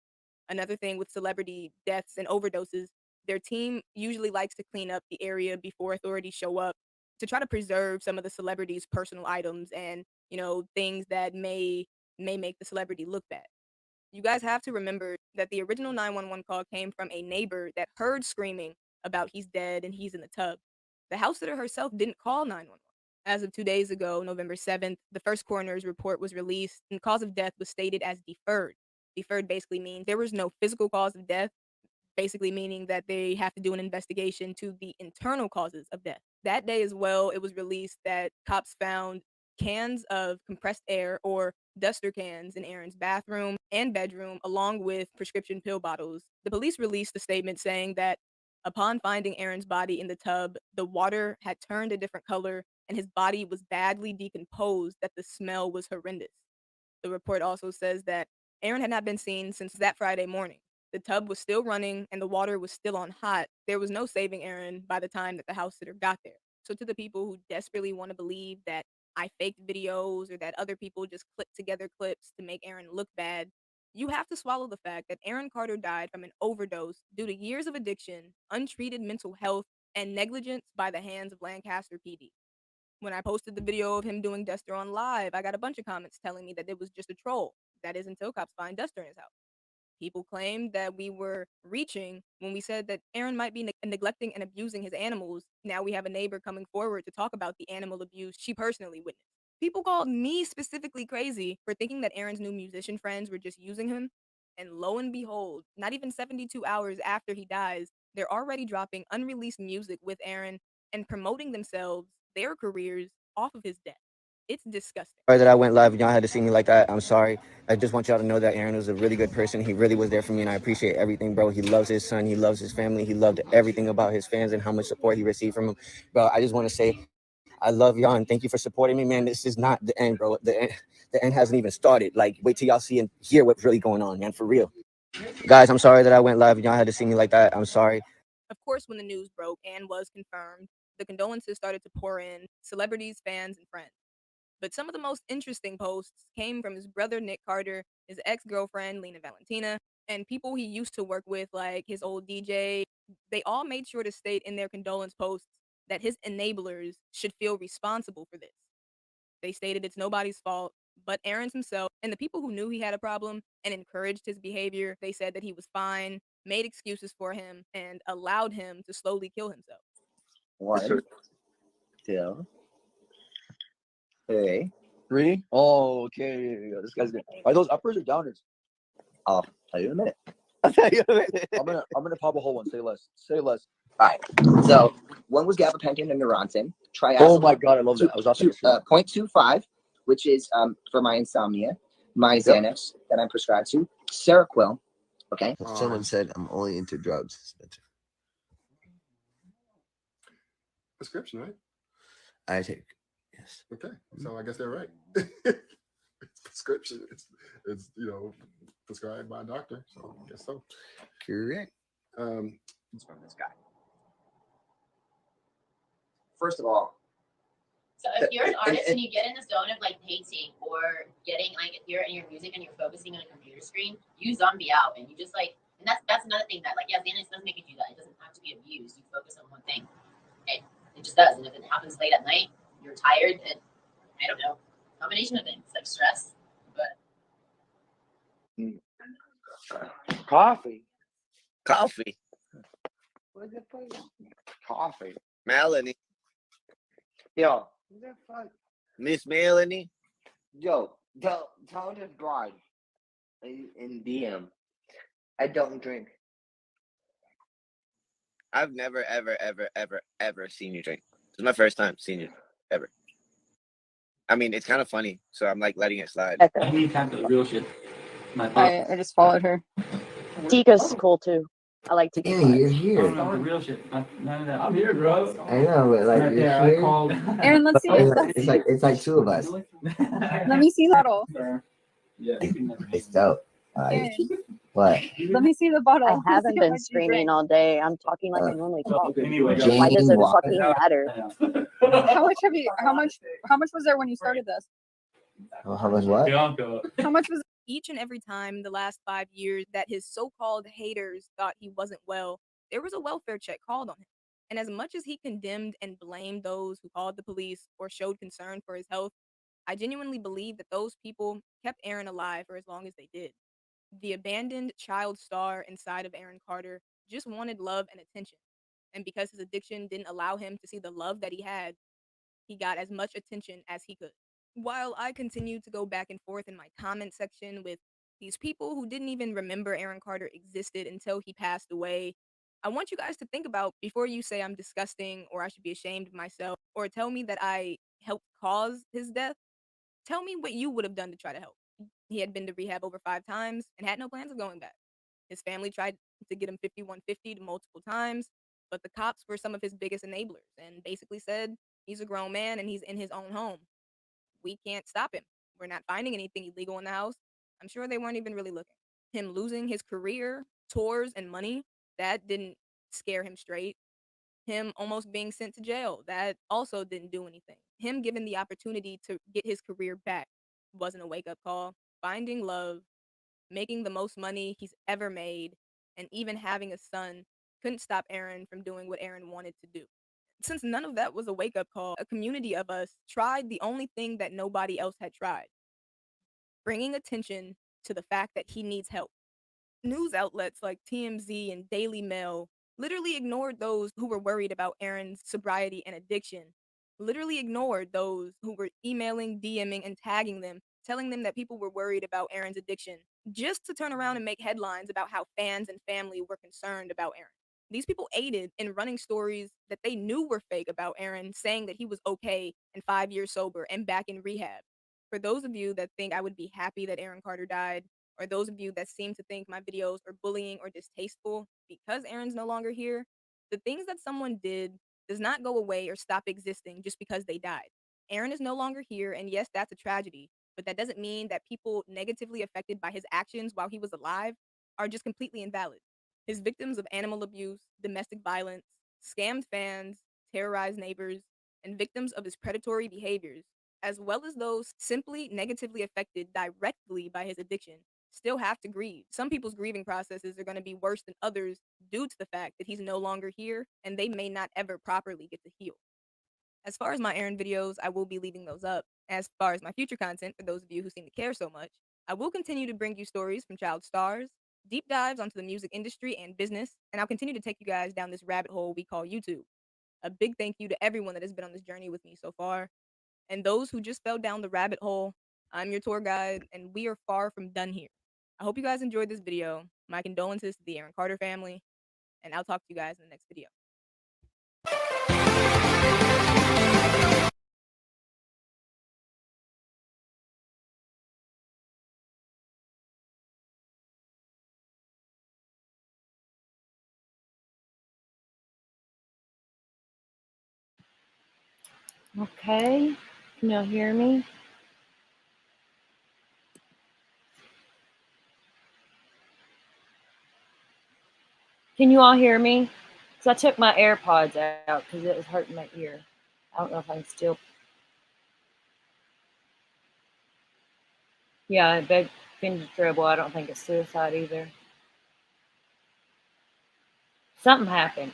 Speaker 6: Another thing with celebrity deaths and overdoses, their team usually likes to clean up the area before authorities show up to try to preserve some of the celebrity's personal items and, things that may make the celebrity look bad. You guys have to remember that the original 911 call came from a neighbor that heard screaming about he's dead and he's in the tub. The house sitter herself didn't call 911. As of 2 days ago, November 7th, the first coroner's report was released and the cause of death was stated as deferred. Deferred basically means there was no physical cause of death, basically meaning that they have to do an investigation to the internal causes of death. That day as well, it was released that cops found cans of compressed air or duster cans in Aaron's bathroom and bedroom, along with prescription pill bottles. The police released a statement saying that upon finding Aaron's body in the tub, the water had turned a different color and his body was badly decomposed, that the smell was horrendous. The report also says that Aaron had not been seen since that Friday morning. The tub was still running and the water was still on hot. There was no saving Aaron by the time that the house sitter got there. So, to the people who desperately want to believe that I faked videos or that other people just clipped together clips to make Aaron look bad, you have to swallow the fact that Aaron Carter died from an overdose due to years of addiction, untreated mental health, and negligence by the hands of Lancaster PD. When I posted the video of him doing Duster on live, I got a bunch of comments telling me that it was just a troll. That is until cops find Duster in his house. People claimed that we were reaching when we said that Aaron might be neglecting and abusing his animals. Now we have a neighbor coming forward to talk about the animal abuse she personally witnessed. People called me specifically crazy for thinking that Aaron's new musician friends were just using him. And lo and behold, not even 72 hours after he dies, they're already dropping unreleased music with Aaron and promoting themselves, their careers, off of his death. It's disgusting.
Speaker 8: Sorry that I went live and y'all had to see me like that. I'm sorry. I just want y'all to know that Aaron was a really good person. He really was there for me, and I appreciate everything, bro. He loves his son. He loves his family. He loved everything about his fans and how much support he received from him. Bro, I just want to say I love y'all and thank you for supporting me, man. This is not the end, bro. The end hasn't even started. Like, wait till y'all see and hear what's really going on, man, for real. Guys, I'm sorry that I went live and y'all had to see me like that. I'm sorry.
Speaker 6: Of course, when the news broke and was confirmed, the condolences started to pour in, celebrities, fans, and friends. But some of the most interesting posts came from his brother Nick Carter, his ex-girlfriend Lena Valentina, and people he used to work with, like his old DJ. They all made sure to state in their condolence posts that his enablers should feel responsible for this. They stated it's nobody's fault but Aaron's himself, and the people who knew he had a problem and encouraged his behavior. They said that he was fine, made excuses for him, and allowed him to slowly kill himself.
Speaker 9: 1, 2, 3. Oh, okay. This guy's good. Are those uppers or downers? I'll tell you in a minute. I'm gonna pop a whole one. Say less. Say less.
Speaker 3: All right. So one was gabapentin and Neurontin.
Speaker 9: Oh my god, I love that. I was off
Speaker 3: 0.25, which is for my insomnia. My Xanax that I'm prescribed to. Seroquel. Okay.
Speaker 10: Someone said I'm only into drugs.
Speaker 11: Prescription, right?
Speaker 10: I take. Yes.
Speaker 11: Okay, so I guess they're right. It's prescription. It's prescribed by a doctor. So I guess so.
Speaker 10: Correct.
Speaker 3: It's from this guy. First of all,
Speaker 12: so if you're an artist and you get in the zone of like painting or getting like if you're in your music and you're focusing on a computer screen, you zombie out and you just like, and that's another thing that like Xanax doesn't make you do that. It doesn't have to be abused. You focus on one thing. It just does. And if it happens late at night, you're tired and I don't know, combination of things like stress, but
Speaker 9: Coffee.
Speaker 10: What the fuck?
Speaker 9: Coffee.
Speaker 10: Melanie.
Speaker 9: Yo. What the fuck?
Speaker 10: Miss Melanie.
Speaker 9: Yo, tell this bride in DM. I don't drink.
Speaker 10: I've never, ever seen you drink. This is my first time seeing you ever. I mean, it's kind of funny, so I'm like letting it slide.
Speaker 13: Real shit.
Speaker 14: I just followed her. Tika's cool too. I like Tika.
Speaker 10: Yeah, you're here.
Speaker 13: No, the real shit. None of that. I'm here, bro.
Speaker 10: I know, but like
Speaker 13: Right
Speaker 10: you're
Speaker 13: there, I
Speaker 10: here.
Speaker 13: called.
Speaker 14: Aaron, let's see this.
Speaker 10: It's like two of us.
Speaker 14: Let me see the bottle.
Speaker 13: Yeah.
Speaker 10: It's dope.
Speaker 14: Aaron,
Speaker 10: What?
Speaker 14: let me see the bottle.
Speaker 1: I haven't been screaming all day. I'm talking like I normally talk.
Speaker 13: Anyway,
Speaker 1: Why does it
Speaker 10: Jane
Speaker 1: fucking matter?
Speaker 14: How much was there when you started this?
Speaker 10: How much what?
Speaker 14: How much was
Speaker 6: Each and every time the last 5 years that his so-called haters thought he wasn't well, there was a welfare check called on him. And as much as he condemned and blamed those who called the police or showed concern for his health, I genuinely believe that those people kept Aaron alive for as long as they did. The abandoned child star inside of Aaron Carter just wanted love and attention. And because his addiction didn't allow him to see the love that he had, he got as much attention as he could. While I continued to go back and forth in my comment section with these people who didn't even remember Aaron Carter existed until he passed away, I want you guys to think about before you say I'm disgusting or I should be ashamed of myself or tell me that I helped cause his death. Tell me what you would have done to try to help. He had been to rehab over 5 times and had no plans of going back. His family tried to get him 5150 multiple times, but the cops were some of his biggest enablers and basically said he's a grown man and he's in his own home. We can't stop him. We're not finding anything illegal in the house. I'm sure they weren't even really looking. Him losing his career, tours, and money, that didn't scare him straight. Him almost being sent to jail, that also didn't do anything. Him given the opportunity to get his career back wasn't a wake-up call. Finding love, making the most money he's ever made, and even having a son couldn't stop Aaron from doing what Aaron wanted to do. Since none of that was a wake-up call, a community of us tried the only thing that nobody else had tried, bringing attention to the fact that he needs help. News outlets like TMZ and Daily Mail literally ignored those who were worried about Aaron's sobriety and addiction, literally ignored those who were emailing, DMing, and tagging them, telling them that people were worried about Aaron's addiction, just to turn around and make headlines about how fans and family were concerned about Aaron. These people aided in running stories that they knew were fake about Aaron, saying that he was okay and 5 years sober and back in rehab. For those of you that think I would be happy that Aaron Carter died, or those of you that seem to think my videos are bullying or distasteful because Aaron's no longer here, the things that someone did does not go away or stop existing just because they died. Aaron is no longer here, and yes, that's a tragedy, but that doesn't mean that people negatively affected by his actions while he was alive are just completely invalid. His victims of animal abuse, domestic violence, scammed fans, terrorized neighbors, and victims of his predatory behaviors, as well as those simply negatively affected directly by his addiction, still have to grieve. Some people's grieving processes are going to be worse than others due to the fact that he's no longer here and they may not ever properly get to heal. As far as my Aaron videos, I will be leaving those up. As far as my future content, for those of you who seem to care so much, I will continue to bring you stories from child stars, deep dives onto the music industry and business, and I'll continue to take you guys down this rabbit hole we call YouTube. A big thank you to everyone that has been on this journey with me so far. And those who just fell down the rabbit hole, I'm your tour guide, and we are far from done here. I hope you guys enjoyed this video. My condolences to the Aaron Carter family, and I'll talk to you guys in the next video.
Speaker 1: Okay, can y'all hear me? Can you all hear me? Because I took my AirPods out because it was hurting my ear. I don't know if I can still. Yeah, I begged into trouble. I don't think it's suicide either. Something happened.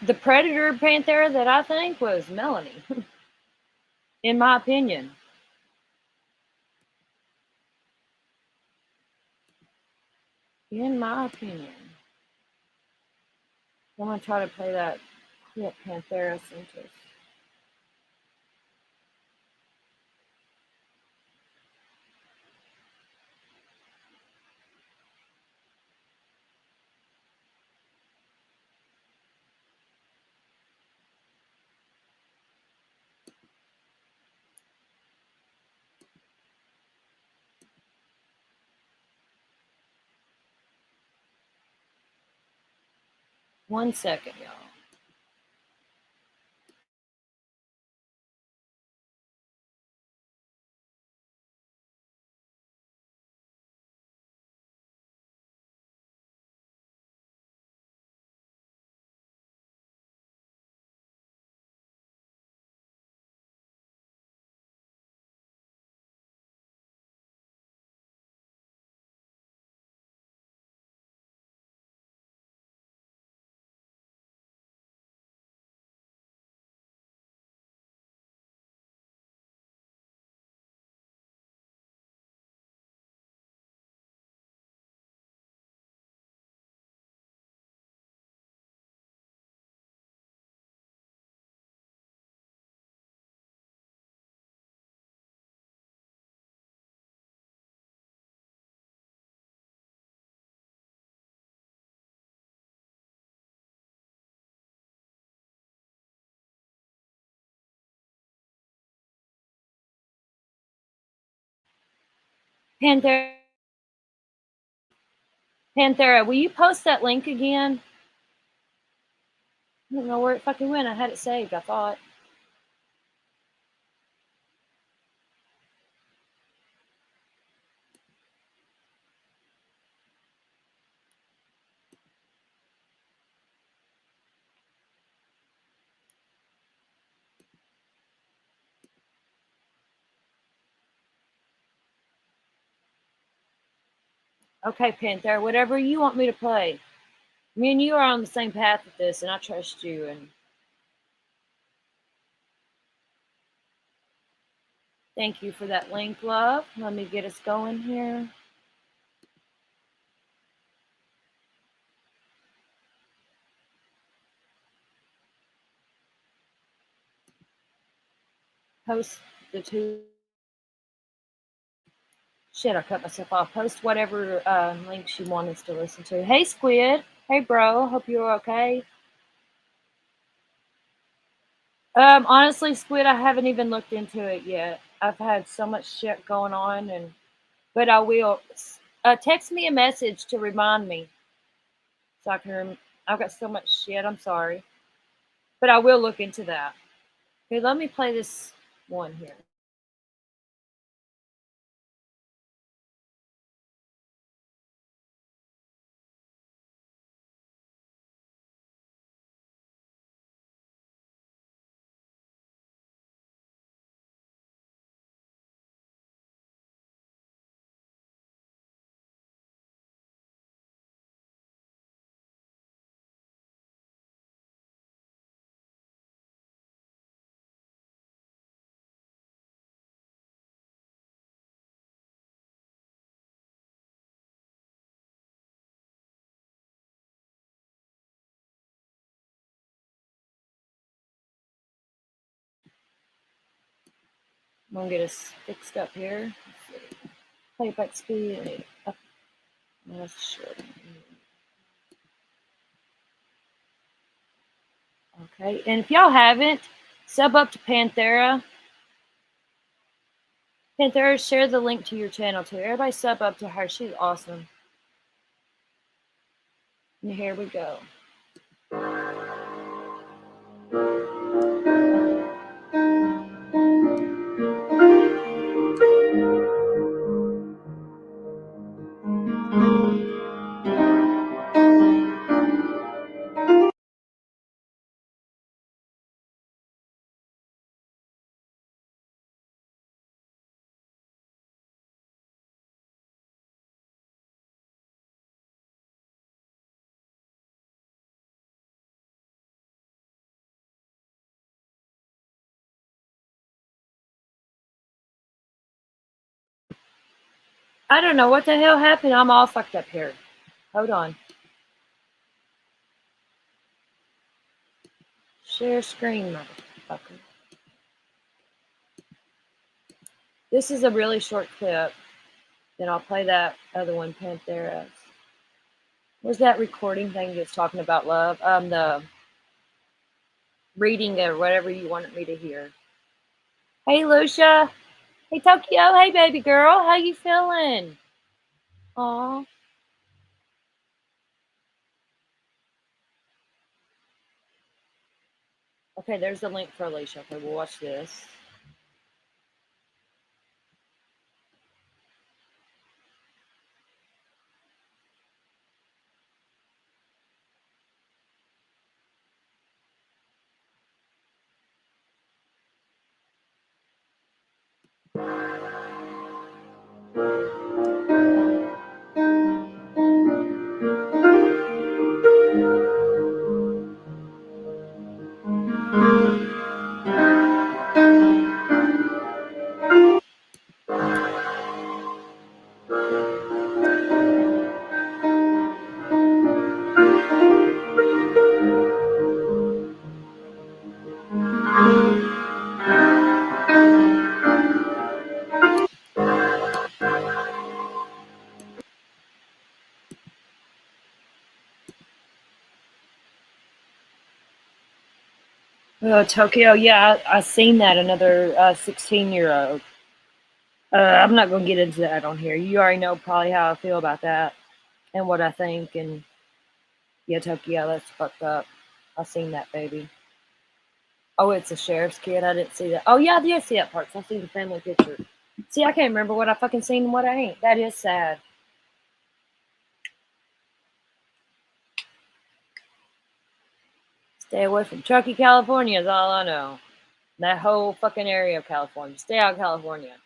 Speaker 1: The predator Panthera that I think was Melanie, in my opinion. In my opinion. I'm going to try to play that clip Panthera sent us. One second, y'all. Panthera, will you post that link again? I don't know where it fucking went. I had it saved, I thought. Okay, Panthera, whatever you want me to play. Me and you are on the same path with this, and I trust you. And thank you for that link, love. Let me get us going here. Post the two. Shit, I cut myself off. Post whatever links you want us to listen to. Hey, Squid. Hey, bro. Hope you're okay. Honestly, Squid, I haven't even looked into it yet. I've had so much shit going on, but I will. Text me a message to remind me, so I can. I've got so much shit. I'm sorry, but I will look into that. Okay, let me play this one here. I'm gonna get us fixed up here. Playback speed up. That's short. Okay, and if y'all haven't, sub up to Panthera. Panthera, share the link to your channel too. Everybody sub up to her. She's awesome. And here we go. I don't know what the hell happened. I'm all fucked up here. Hold on. Share screen, motherfucker. This is a really short clip. Then I'll play that other one, Panthera. Where's that recording thing that's talking about love? The reading or whatever you wanted me to hear. Hey, Lucia. Hey, Tokyo. Hey, baby girl. How you feeling? Aw. Okay, there's the link for Alicia. Okay, we'll watch this. Oh, Tokyo, yeah, I seen that, another 16-year-old. I'm not gonna get into that on here. You already know probably how I feel about that and what I think. And yeah, Tokyo, that's fucked up. I seen that baby. Oh, it's a sheriff's kid. I didn't see that. Oh yeah, I did see that part. 'Cause I see the family picture. See, I can't remember what I fucking seen and what I ain't. That is sad. Stay away from Truckee, California is all I know. That whole fucking area of California. Stay out of California.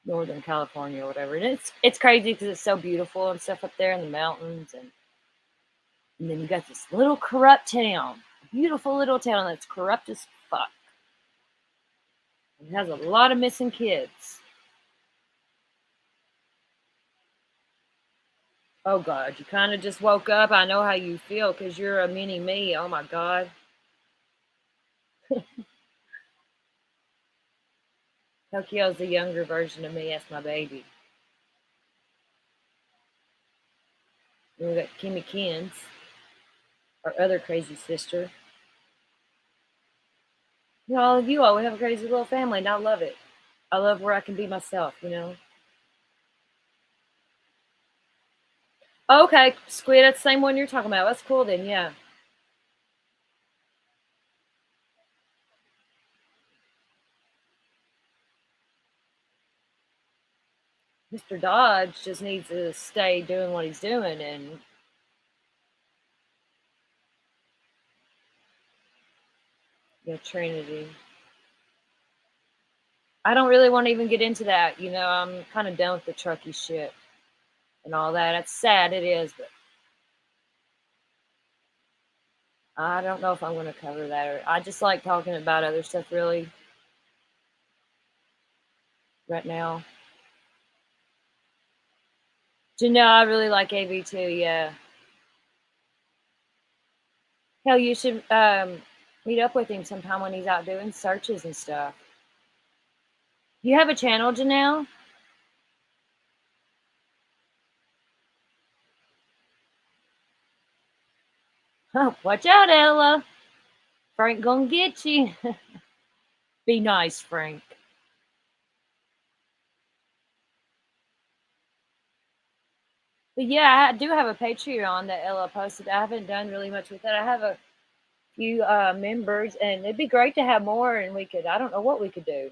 Speaker 1: Northern California or whatever. And it's crazy because it's so beautiful and stuff up there in the mountains, and then you got this little corrupt town, beautiful little town that's corrupt as fuck. It has a lot of missing kids. Oh God, you kind of just woke up. I know how you feel because you're a mini me. Oh my God. Tokyo's the younger version of me. That's my baby. And we got Kimmy Kins, our other crazy sister. You know, all of you all, we have a crazy little family, and I love it. I love where I can be myself, you know. Okay, Squid, that's the same one you're talking about. That's cool then, yeah. Mr. Dodge just needs to stay doing what he's doing, and Trinity. I don't really want to even get into that. You know, I'm kind of done with the Truckee shit and all that. It's sad, it is, but I don't know if I'm going to cover that. Or I just like talking about other stuff really right now. Janelle, I really like AV too, yeah. Hell, you should meet up with him sometime when he's out doing searches and stuff. You have a channel, Janelle? Oh, watch out, Ella. Frank gonna get you. Be nice, Frank. But yeah, I do have a Patreon that Ella posted. I haven't done really much with it. I have a few members, and it'd be great to have more, and I don't know what we could do.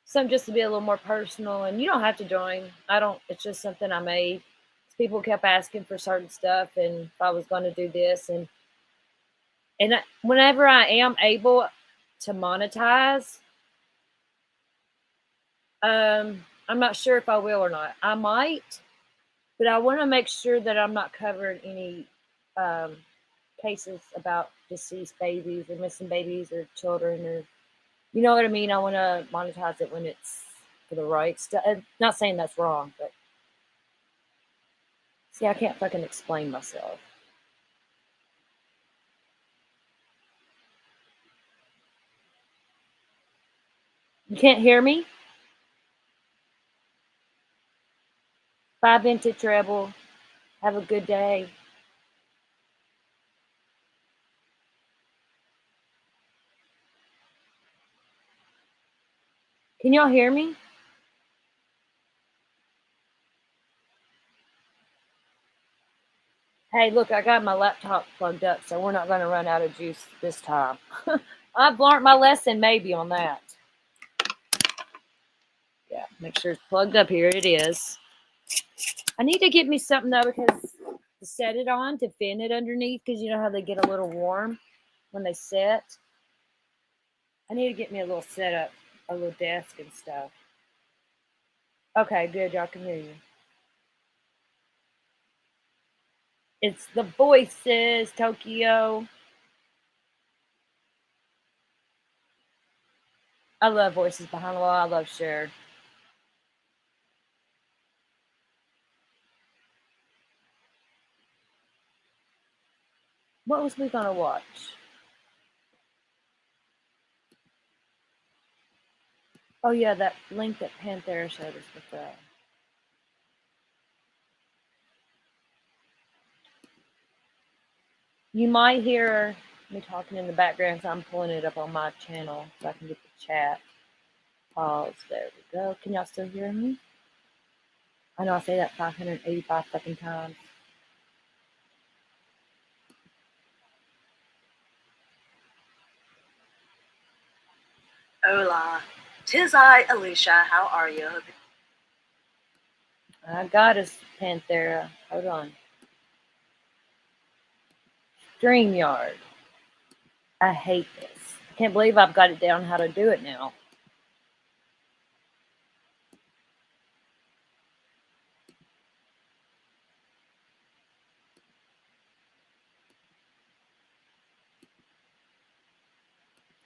Speaker 1: Some just to be a little more personal, and you don't have to join. It's just something I made. People kept asking for certain stuff, and if I was going to do this, and whenever I am able to monetize, I'm not sure if I will or not. I might, but I want to make sure that I'm not covering any cases about deceased babies or missing babies or children, or you know what I mean. I want to monetize it when it's for the right stuff. Not saying that's wrong, but see, I can't fucking explain myself. You can't hear me? 5 Vintage Rebel. Have a good day. Can y'all hear me? Hey, look, I got my laptop plugged up, so we're not going to run out of juice this time. I've learned my lesson maybe on that. Yeah, make sure it's plugged up. Here it is. I need to get me something, though, because to set it on, to fin it underneath, because you know how they get a little warm when they set. I need to get me a little setup, a little desk and stuff. Okay, good. Y'all can hear you. It's the voices, Tokyo. I love Voices Behind the Wall. I love Cher. What was we gonna watch? Oh yeah, that link that Panthera showed us with the. You might hear me talking in the background, so I'm pulling it up on my channel so I can get the chat. Pause. There we go. Can y'all still hear me? I know I say that 585 fucking times.
Speaker 15: Hola. 'Tis I, Alicia. How are you?
Speaker 1: I got us, Panthera. Hold on. StreamYard. I hate this. I can't believe I've got it down how to do it now.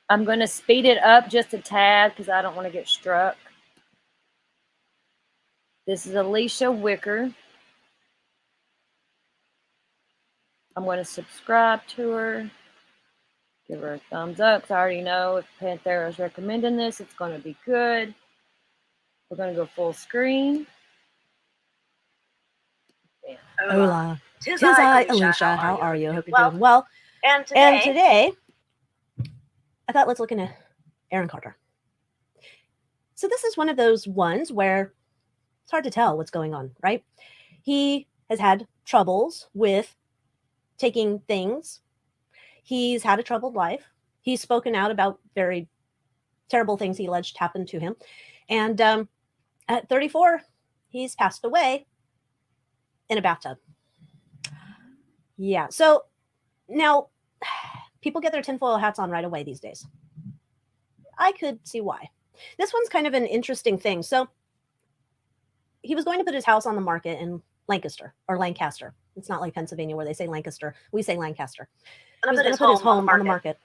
Speaker 1: I'm going to speed it up just a tad because I don't want to get struck. This is Alicia Wicker. I'm going to subscribe to her. Give her a thumbs up because I already know if Panthera is recommending this, it's going to be good. We're going to go full screen.
Speaker 15: Hola. 'Tis I, Alicia. How are you? Hope you're doing well. And today, I thought let's look into Aaron Carter. So this is one of those ones where it's hard to tell what's going on, right? He has had troubles with taking things. He's had a troubled life. He's spoken out about very terrible things he alleged happened to him. And at 34, he's passed away in a bathtub. Yeah. So now people get their tinfoil hats on right away these days. I could see why. This one's kind of an interesting thing. So he was going to put his house on the market in Lancaster or Lancaster. It's not like Pennsylvania where they say Lancaster. We say Lancaster. He was going to put his home on the market.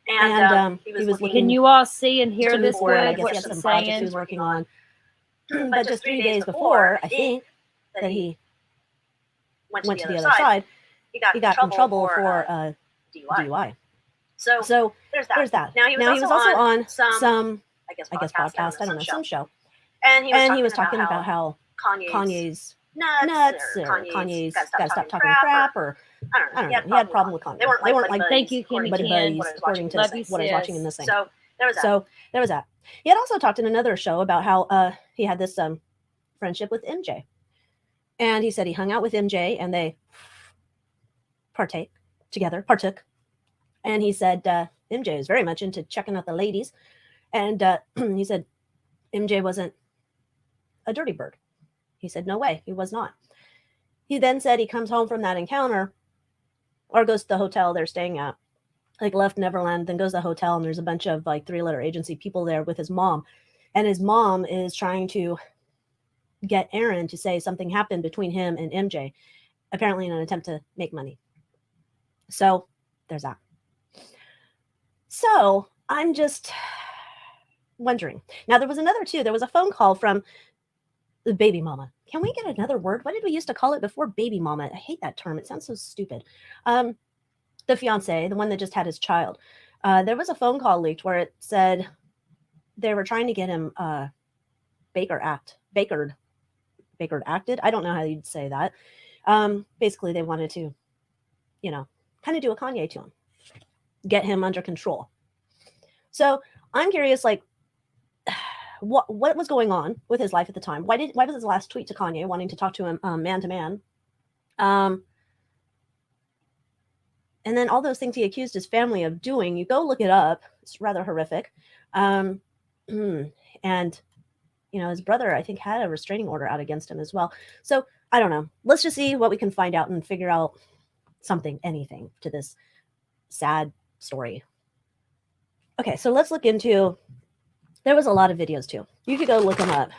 Speaker 15: And he was looking.
Speaker 1: Can you all see and hear this
Speaker 15: forward. I
Speaker 1: good?
Speaker 15: guess
Speaker 1: What
Speaker 15: he had
Speaker 1: she's
Speaker 15: some projects he
Speaker 1: saying?
Speaker 15: was working on. But just 3 days before, I think, that he went to the other side, he got in trouble for DUI. So there's that. Now he was also on some I guess podcast, I don't know, some show. And he was talking about how Kanye's nuts or Kanye's got to stop talking crap or I don't know. He had a problem with Kanye. They weren't like
Speaker 1: Thank you, Kimmy
Speaker 15: buddy
Speaker 1: Ken.
Speaker 15: buddies, according to
Speaker 1: Love you,
Speaker 15: what I was watching in this
Speaker 1: sis.
Speaker 15: thing. So there was that. He had also talked in another show about how he had this friendship with MJ. And he said he hung out with MJ and they partook. And he said MJ is very much into checking out the ladies. And he said MJ wasn't a dirty bird. He said, no way, he was not. He then said he comes home from that encounter or goes to the hotel they're staying at, like left Neverland, then goes to the hotel and there's a bunch of like 3-letter agency people there with his mom. And his mom is trying to get Aaron to say something happened between him and MJ, apparently in an attempt to make money. So there's that. So I'm just wondering. Now there was another too. There was a phone call from the baby mama. Can we get another word? What did we used to call it before baby mama? I hate that term. It sounds so stupid. The fiance, the one that just had his child. There was a phone call leaked where it said they were trying to get him Bakered acted. I don't know how you'd say that. Basically, they wanted to, kind of do a Kanye to him, get him under control. So I'm curious, like, what was going on with his life at the time? Why was his last tweet to Kanye wanting to talk to him man to man? And then all those things he accused his family of doing, you go look it up. It's rather horrific. And his brother, I think, had a restraining order out against him as well. So I don't know. Let's just see what we can find out and figure out anything to this sad story. Okay, so let's look into. There was a lot of videos too. You could go look them up.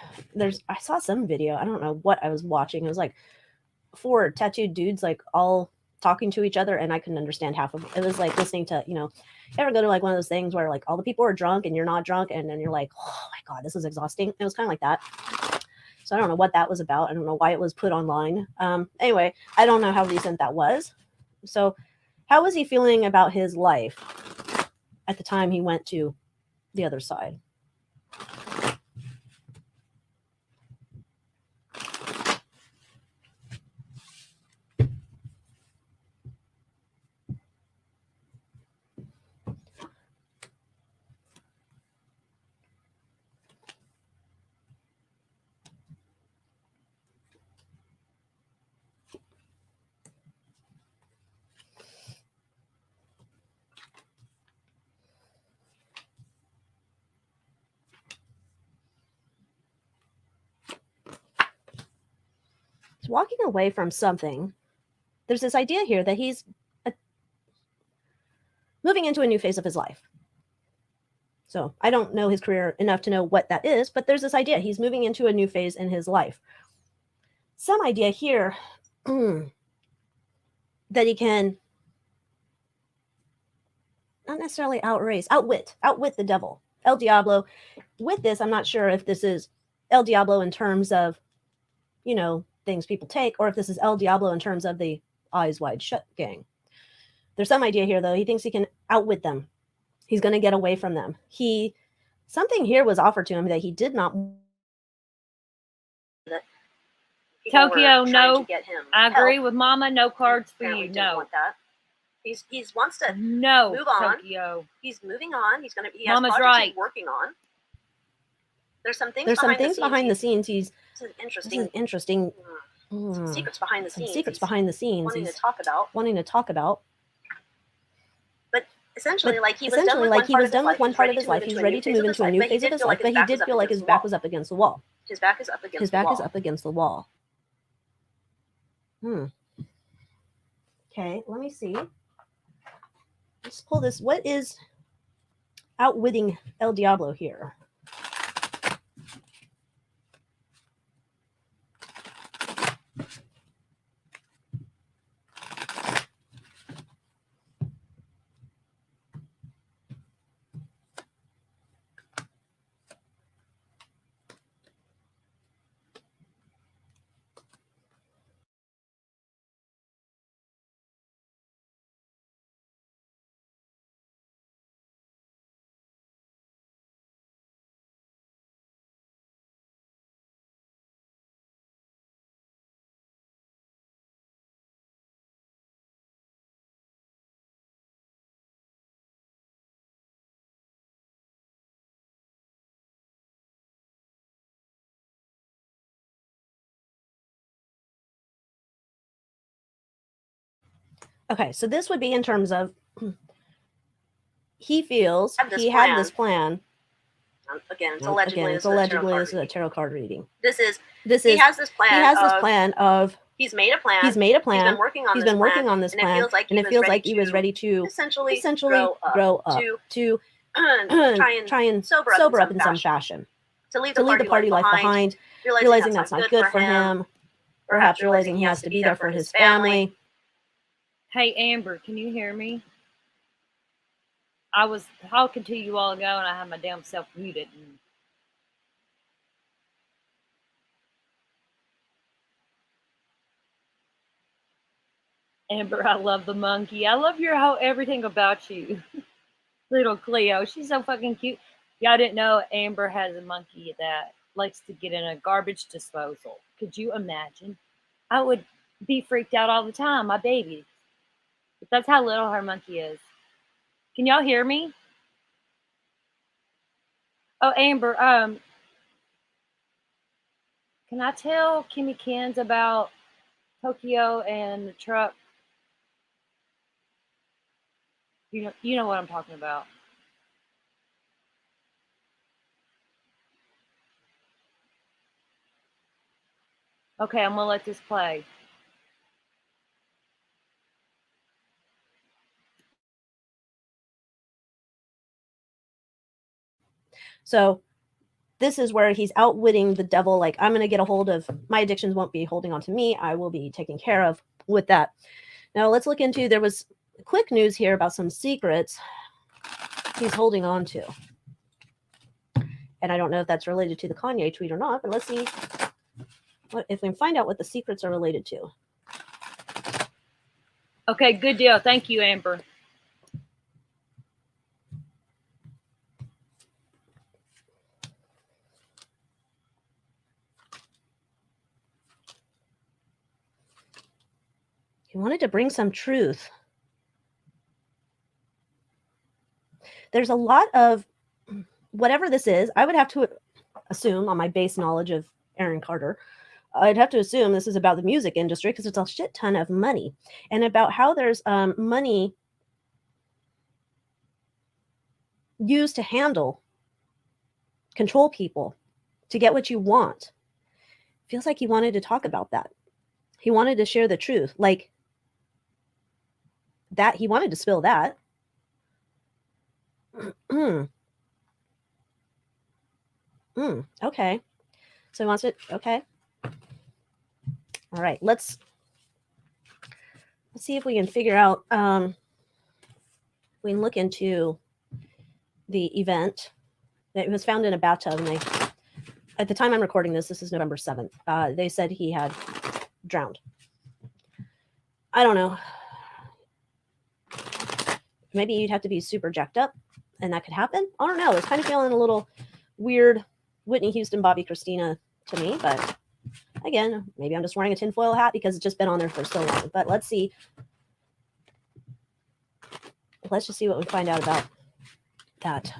Speaker 15: I saw some video. I don't know what I was watching. It was like 4 tattooed dudes like all talking to each other, and I couldn't understand half of it. It was like listening to, ever go to like one of those things where like all the people are drunk and you're not drunk, and then you're like, oh my God, this is exhausting. It was kind of like that. So I don't know what that was about. I don't know why it was put online. Anyway, I don't know how recent that was. So how was he feeling about his life at the time he went to the other side? walking away from something. There's this idea here that he's moving into a new phase of his life. So I don't know his career enough to know what that is, but there's this idea he's moving into a new phase in his life. Some idea here that he can not necessarily outwit the devil. El Diablo. With this, I'm not sure if this is El Diablo in terms of, you know, things people take, or if this is El Diablo in terms of the Eyes Wide Shut gang. There's some idea here, though. He thinks he can outwit them. He's going to get away from them. Something here was offered to him that he did not.
Speaker 1: Tokyo, no. I agree with Mama. No cards for you. No.
Speaker 15: Want that. He wants to move on.
Speaker 1: Tokyo.
Speaker 15: He's moving on. He has
Speaker 1: Mama's
Speaker 15: projects
Speaker 1: right.
Speaker 15: he's working on. There's some things behind the scenes. This is interesting. Some secrets behind the scenes. Wanting to talk about. But essentially, like he was done with one part of his life. He's ready to move into a new phase of his life, but he did feel like his back was up against the wall.
Speaker 14: His back is up against the wall.
Speaker 15: Okay, let me see. Let's pull this. What is outwitting El Diablo here? Okay, so this would be in terms of he feels he had this plan.
Speaker 14: Again, it's allegedly
Speaker 15: this is a tarot card reading.
Speaker 14: This is he has this plan.
Speaker 15: Of
Speaker 14: he's made a plan.
Speaker 15: He's made a plan.
Speaker 14: He's been working on this plan.
Speaker 15: And it feels like he was ready to
Speaker 14: essentially
Speaker 15: grow up to try and sober up in some fashion.
Speaker 14: To leave
Speaker 15: the party life behind, realizing that's not good for him. Perhaps realizing he has to be there for his family.
Speaker 1: Hey, Amber, can you hear me? I was talking to you all ago, and I had my damn self muted. Amber, I love the monkey. I love everything about you. Little Cleo, she's so fucking cute. Y'all didn't know Amber has a monkey that likes to get in a garbage disposal. Could you imagine? I would be freaked out all the time, my baby. But that's how little her monkey is. Can y'all hear me? Oh, Amber, can I tell Kimmy Kins about Tokyo and the truck? You know what I'm talking about. Okay, I'm gonna let this play.
Speaker 15: So this is where he's outwitting the devil. Like, I'm going to get a hold of my addictions, won't be holding on to me. I will be taken care of with that. Now let's look into, there was quick news here about some secrets he's holding on to. And I don't know if that's related to the Kanye tweet or not, but let's see if we can find out what the secrets are related to.
Speaker 1: Okay, good deal. Thank you, Amber.
Speaker 15: He wanted to bring some truth. There's a lot of whatever this is. I would have to assume, on my base knowledge of Aaron Carter, I'd have to assume this is about the music industry because it's a shit ton of money, and about how there's money used to control people, to get what you want. Feels like he wanted to talk about that. He wanted to share the truth. Like that, he wanted to spill that. Okay. So he wants it. Okay. All right. Let's see if we can figure out. We can look into the event that was found in a bathtub, and at the time I'm recording this is November 7th. They said he had drowned. I don't know. Maybe you'd have to be super jacked up, and that could happen. I don't know. It's kind of feeling a little weird, Whitney Houston, Bobby Christina to me, but again, maybe I'm just wearing a tinfoil hat because it's just been on there for so long. But let's see. Let's just see what we find out about that.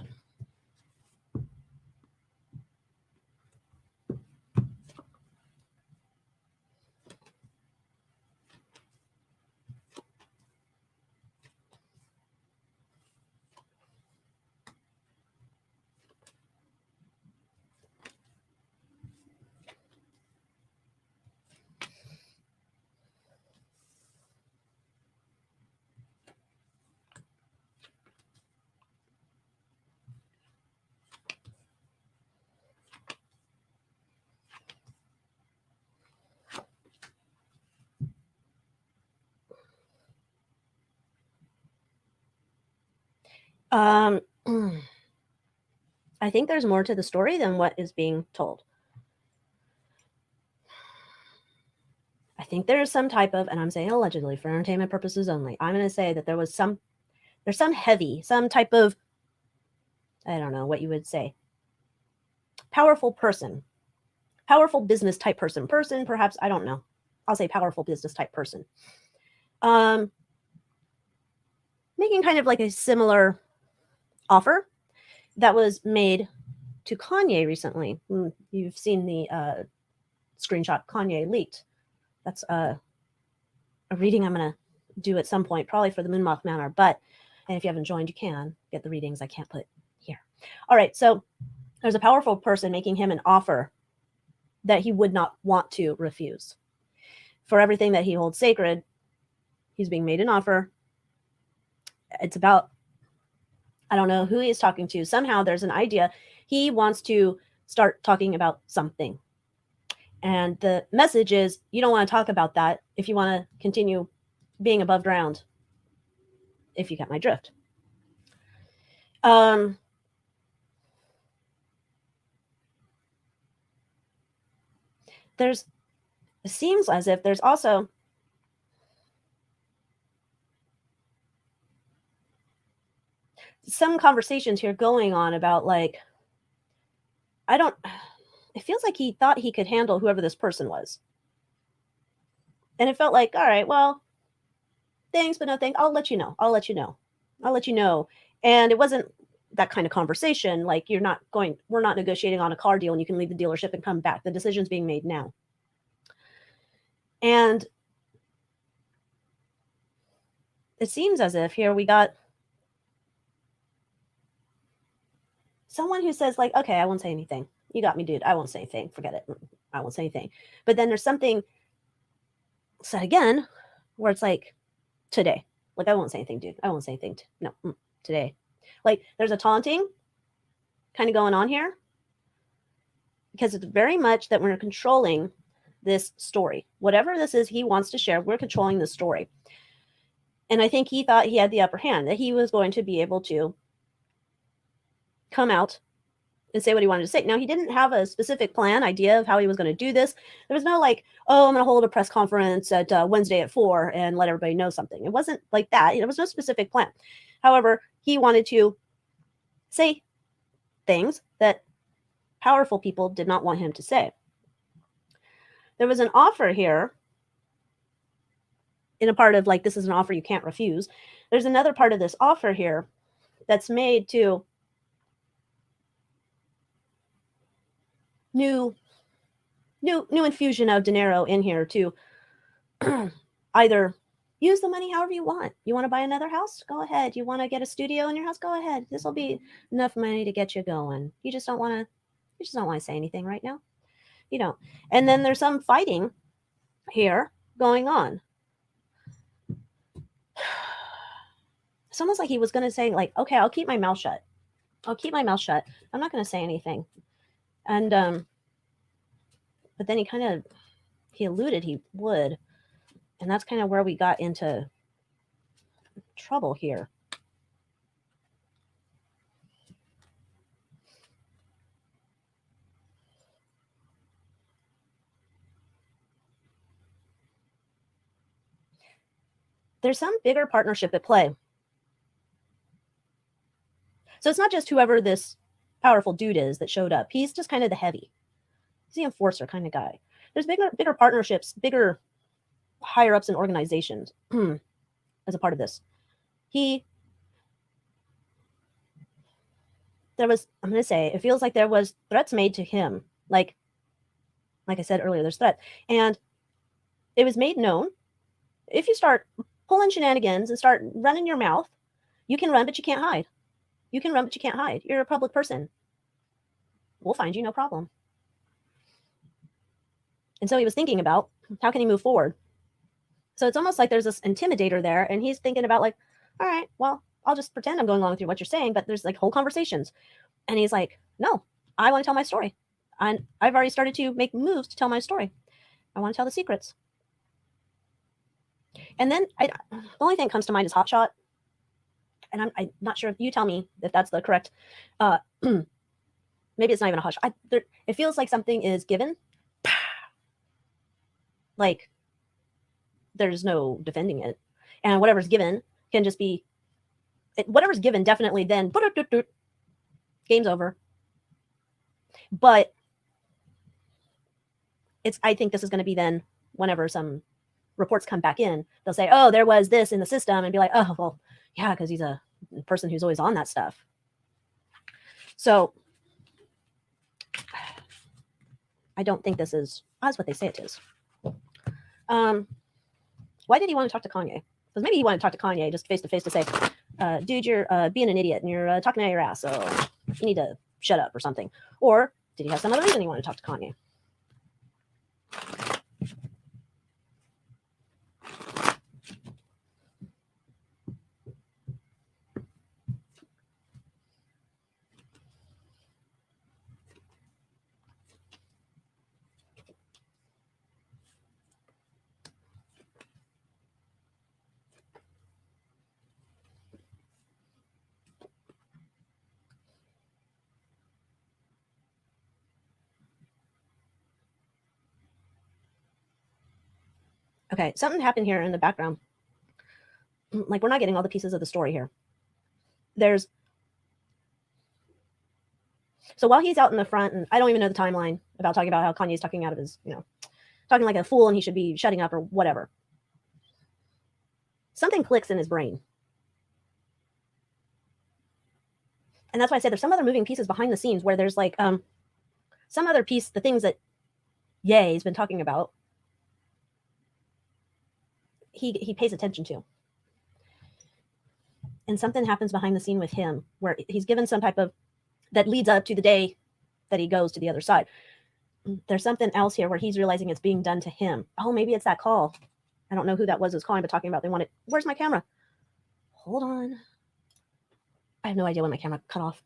Speaker 15: I think there's more to the story than what is being told. I think there's some type of, and I'm saying allegedly for entertainment purposes only, I'm going to say that there's some type of, I don't know what you would say, powerful person, powerful business type person, perhaps, I don't know. I'll say powerful business type person. Making kind of like a similar offer that was made to Kanye recently. You've seen the screenshot Kanye leaked. That's a reading I'm going to do at some point, probably for the Moonmoth Manor. But, and if you haven't joined, you can get the readings. I can't put here. All right. So there's a powerful person making him an offer that he would not want to refuse. For everything that he holds sacred, he's being made an offer. It's about, I don't know who he is talking to. Somehow there's an idea. He wants to start talking about something. And the message is, you don't want to talk about that if you want to continue being above ground, if you get my drift. It seems as if there's also some conversations here going on about like, it feels like he thought he could handle whoever this person was. And it felt like, all right, well, thanks, but no thanks. I'll let you know. I'll let you know. I'll let you know. And it wasn't that kind of conversation. Like we're not negotiating on a car deal and you can leave the dealership and come back. The decision's being made now. And it seems as if here we got someone who says like, okay, I won't say anything. You got me, dude. I won't say anything. Forget it. I won't say anything. But then there's something said again where it's like, today. Like, I won't say anything, dude. I won't say anything. Today. Like, there's a taunting kind of going on here. Because it's very much that we're controlling this story. Whatever this is he wants to share, we're controlling the story. And I think he thought he had the upper hand, that he was going to be able to come out and say what he wanted to say. Now, he didn't have a specific idea of how he was going to do this. There was no like, oh, I'm going to hold a press conference at Wednesday at 4 and let everybody know something. It wasn't like that. There was no specific plan. However, he wanted to say things that powerful people did not want him to say. There was an offer here in a part of like, this is an offer you can't refuse. There's another part of this offer here that's made to new infusion of dinero in here to either use the money however you want. You want to buy another house? Go ahead. You want to get a studio in your house? Go ahead. This will be enough money to get you going. You just don't want to say anything right now. You don't. And then there's some fighting here going on. It's almost like he was going to say, like, okay, I'll keep my mouth shut. I'll keep my mouth shut. I'm not going to say anything. And, but then he alluded he would. And that's kind of where we got into trouble here. There's some bigger partnership at play. So it's not just whoever this powerful dude is that showed up. He's just kind of the heavy. He's the enforcer kind of guy. There's bigger partnerships, bigger higher ups in organizations as a part of this. I'm going to say, it feels like there was threats made to him. Like I said earlier, there's threats. And it was made known. If you start pulling shenanigans and start running your mouth, you can run, but you can't hide. You can run, but you can't hide. You're a public person. We'll find you, no problem. And so he was thinking about, how can he move forward? So it's almost like there's this intimidator there, and he's thinking about, like, all right, well, I'll just pretend I'm going along with what you're saying, but there's like whole conversations. And he's like, no, I want to tell my story. And I've already started to make moves to tell my story. I want to tell the secrets. And then the only thing that comes to mind is Hotshot. And I'm not sure if you tell me if that's the correct. Maybe it's not even a hush. It feels like something is given. Like there's no defending it. And whatever's given can just be, whatever's given definitely then, game's over. But I think this is going to be then whenever some reports come back in, they'll say, oh, there was this in the system, and be like, oh, well, yeah, because he's a person who's always on that stuff. So I don't think this is as what they say it is. Why did he want to talk to Kanye? Because maybe he wanted to talk to Kanye just face to say, dude, you're being an idiot and you're talking out of your ass, so you need to shut up or something. Or did he have some other reason he wanted to talk to Kanye? Okay, something happened here in the background. Like, we're not getting all the pieces of the story here. So while he's out in the front, and I don't even know the timeline about talking about how Kanye's talking out of his, talking like a fool and he should be shutting up or whatever. Something clicks in his brain. And that's why I said there's some other moving pieces behind the scenes where there's like some other piece, the things that Ye's been talking about, he pays attention to. And something happens behind the scene with him where he's given some type of, that leads up to the day that he goes to the other side. There's something else here where he's realizing it's being done to him. Oh, maybe it's that call. I don't know who that was calling, but talking about they wanted, where's my camera? Hold on. I have no idea when my camera cut off.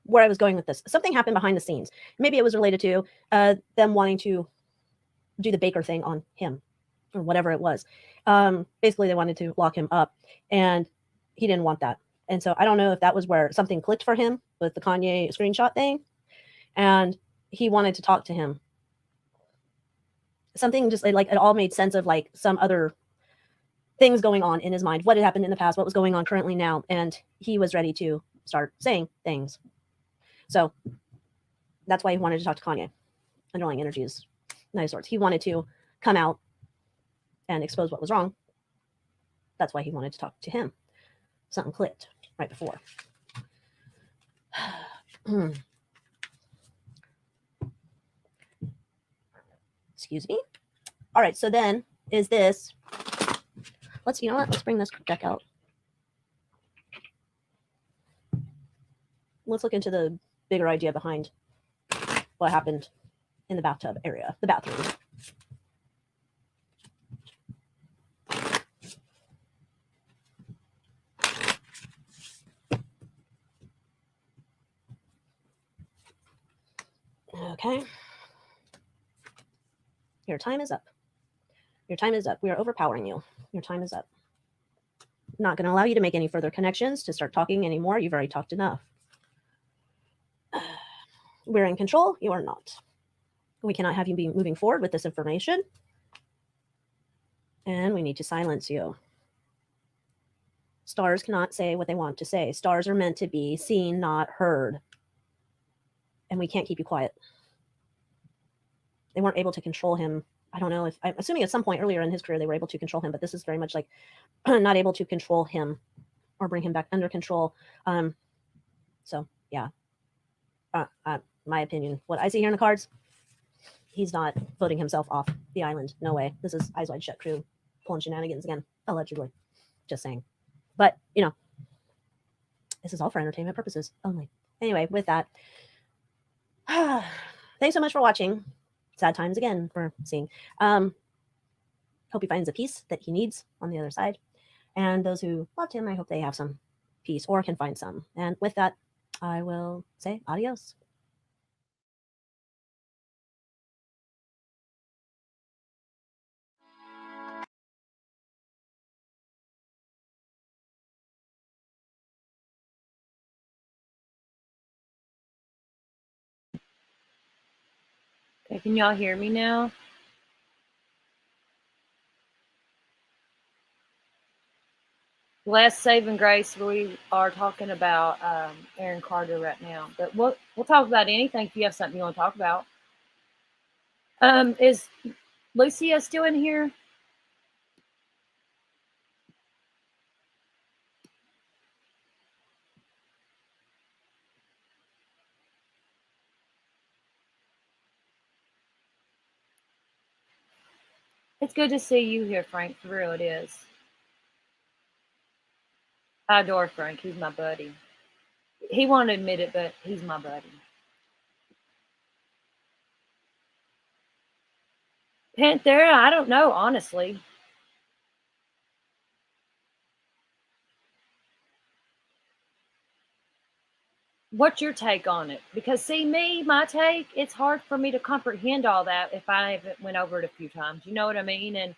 Speaker 15: Where I was going with this. Something happened behind the scenes. Maybe it was related to them wanting to do the Baker thing on him or whatever it was. Basically, they wanted to lock him up and he didn't want that. And so I don't know if that was where something clicked for him with the Kanye screenshot thing. And he wanted to talk to him. Something just like it all made sense of like some other things going on in his mind. What had happened in the past, what was going on currently now. And he was ready to start saying things. So that's why he wanted to talk to Kanye. Underlying energy is nice sorts. He wanted to come out and expose what was wrong. That's why he wanted to talk to him. Something clicked right before. Excuse me. All right, so then is this, you know what? Let's bring this deck out. Let's look into the bigger idea behind what happened in the bathtub area, the bathroom. Okay. Your time is up. Your time is up. We are overpowering you. Your time is up. Not going to allow you to make any further connections, to start talking anymore. You've already talked enough. We're in control. You are not. We cannot have you be moving forward with this information. And we need to silence you. Stars cannot say what they want to say. Stars are meant to be seen, not heard. And we can't keep you quiet. They weren't able to control him. I don't know if, I'm assuming at some point earlier in his career they were able to control him, but this is very much like not able to control him or bring him back under control. So yeah, my opinion, what I see here in the cards, he's not voting himself off the island. No way. This is Eyes Wide Shut crew pulling shenanigans again, allegedly. Just saying. But, you know, this is all for entertainment purposes only. Anyway, with that, thanks so much for watching. Sad times again for seeing. Hope he finds the peace that he needs on the other side. And those who loved him, I hope they have some peace or can find some. And with that, I will say adios.
Speaker 1: Okay, can y'all hear me now? Last saving grace, we are talking about Aaron Carter right now, but we'll talk about anything if you have something you want to talk about. Is Lucia still in here? It's good to see you here, Frank. For real, it is. I adore Frank. He's my buddy. He won't admit it, but he's my buddy. Panthera, I don't know, honestly. What's your take on it? Because see, my take, it's hard for me to comprehend all that if I haven't went over it a few times. You know what I mean? And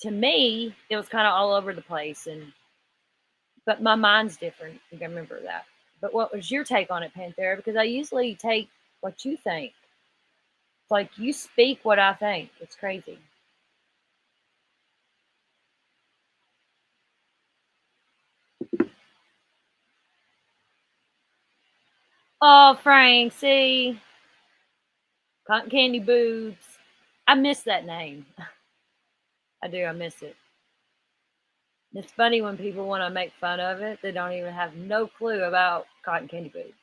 Speaker 1: to me, it was kind of all over the place. But my mind's different. You can remember that. But what was your take on it, Panthera? Because I usually take what you think. It's like you speak what I think. It's crazy. Oh, Frank, see? Cotton Candy Boobs. I miss that name. I do, I miss it. It's funny when people want to make fun of it. They don't even have no clue about Cotton Candy Boobs.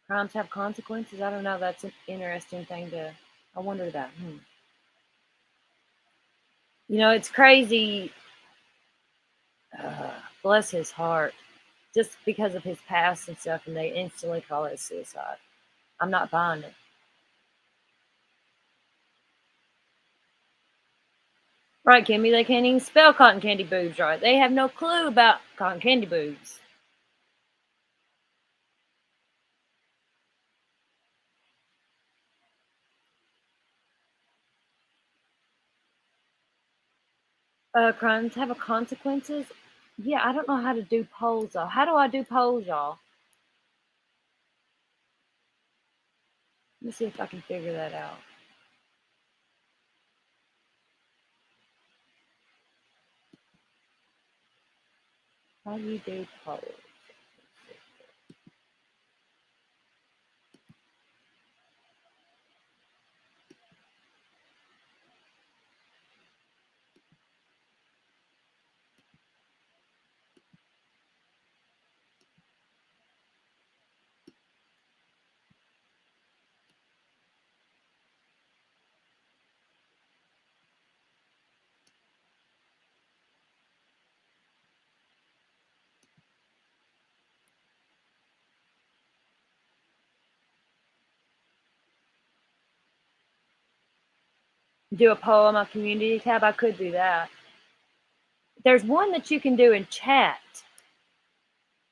Speaker 1: Crimes have consequences? I don't know. That's an interesting thing to... I wonder that. You know, it's crazy. Bless his heart. Just because of his past and stuff, and they instantly call it suicide. I'm not buying it. Right, Kimmy, they can't even spell Cotton Candy Boobs right. They have no clue about Cotton Candy Boobs. Crimes have a consequences? Yeah, I don't know how to do polls, though. How do I do polls, y'all? Let me see if I can figure that out. How do you do polls? Do a poll on my community tab. I could do that. There's one that you can do in chat.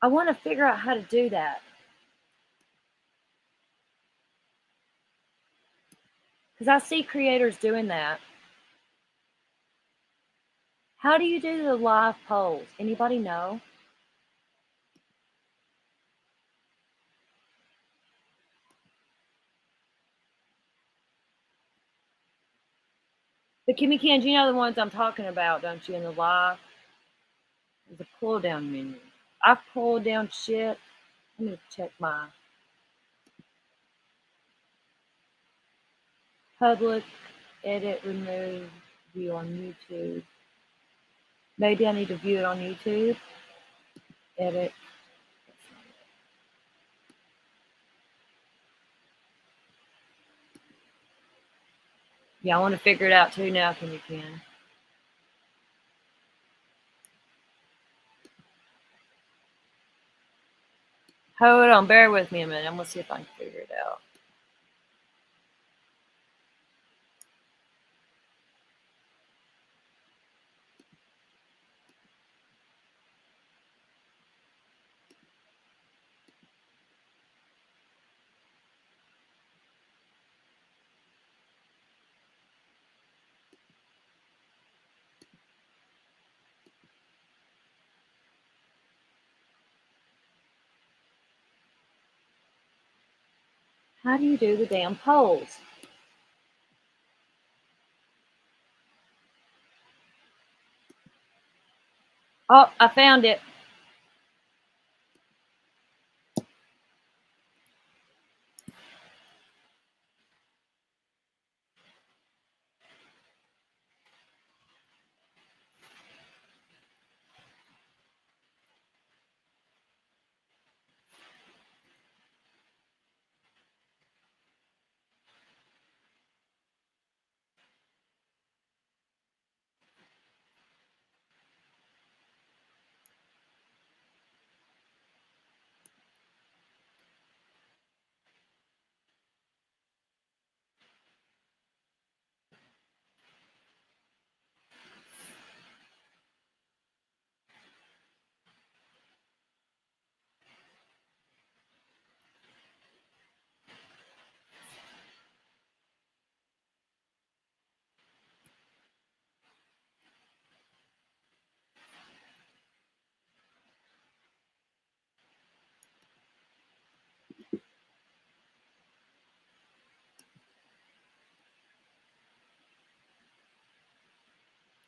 Speaker 1: I want to figure out how to do that. Because I see creators doing that. How do you do the live polls? Anybody know? The Kimmy Cans, you know the ones I'm talking about, don't you, in the live? There's a pull down menu. I've pulled down shit. Let me check my public, edit, remove, view on YouTube. Maybe I need to view it on YouTube. Edit. Yeah, I want to figure it out too now, Kimmy Can. Hold on, bear with me a minute. I'm going to see if I can figure it out. How do you do the damn polls? Oh, I found it.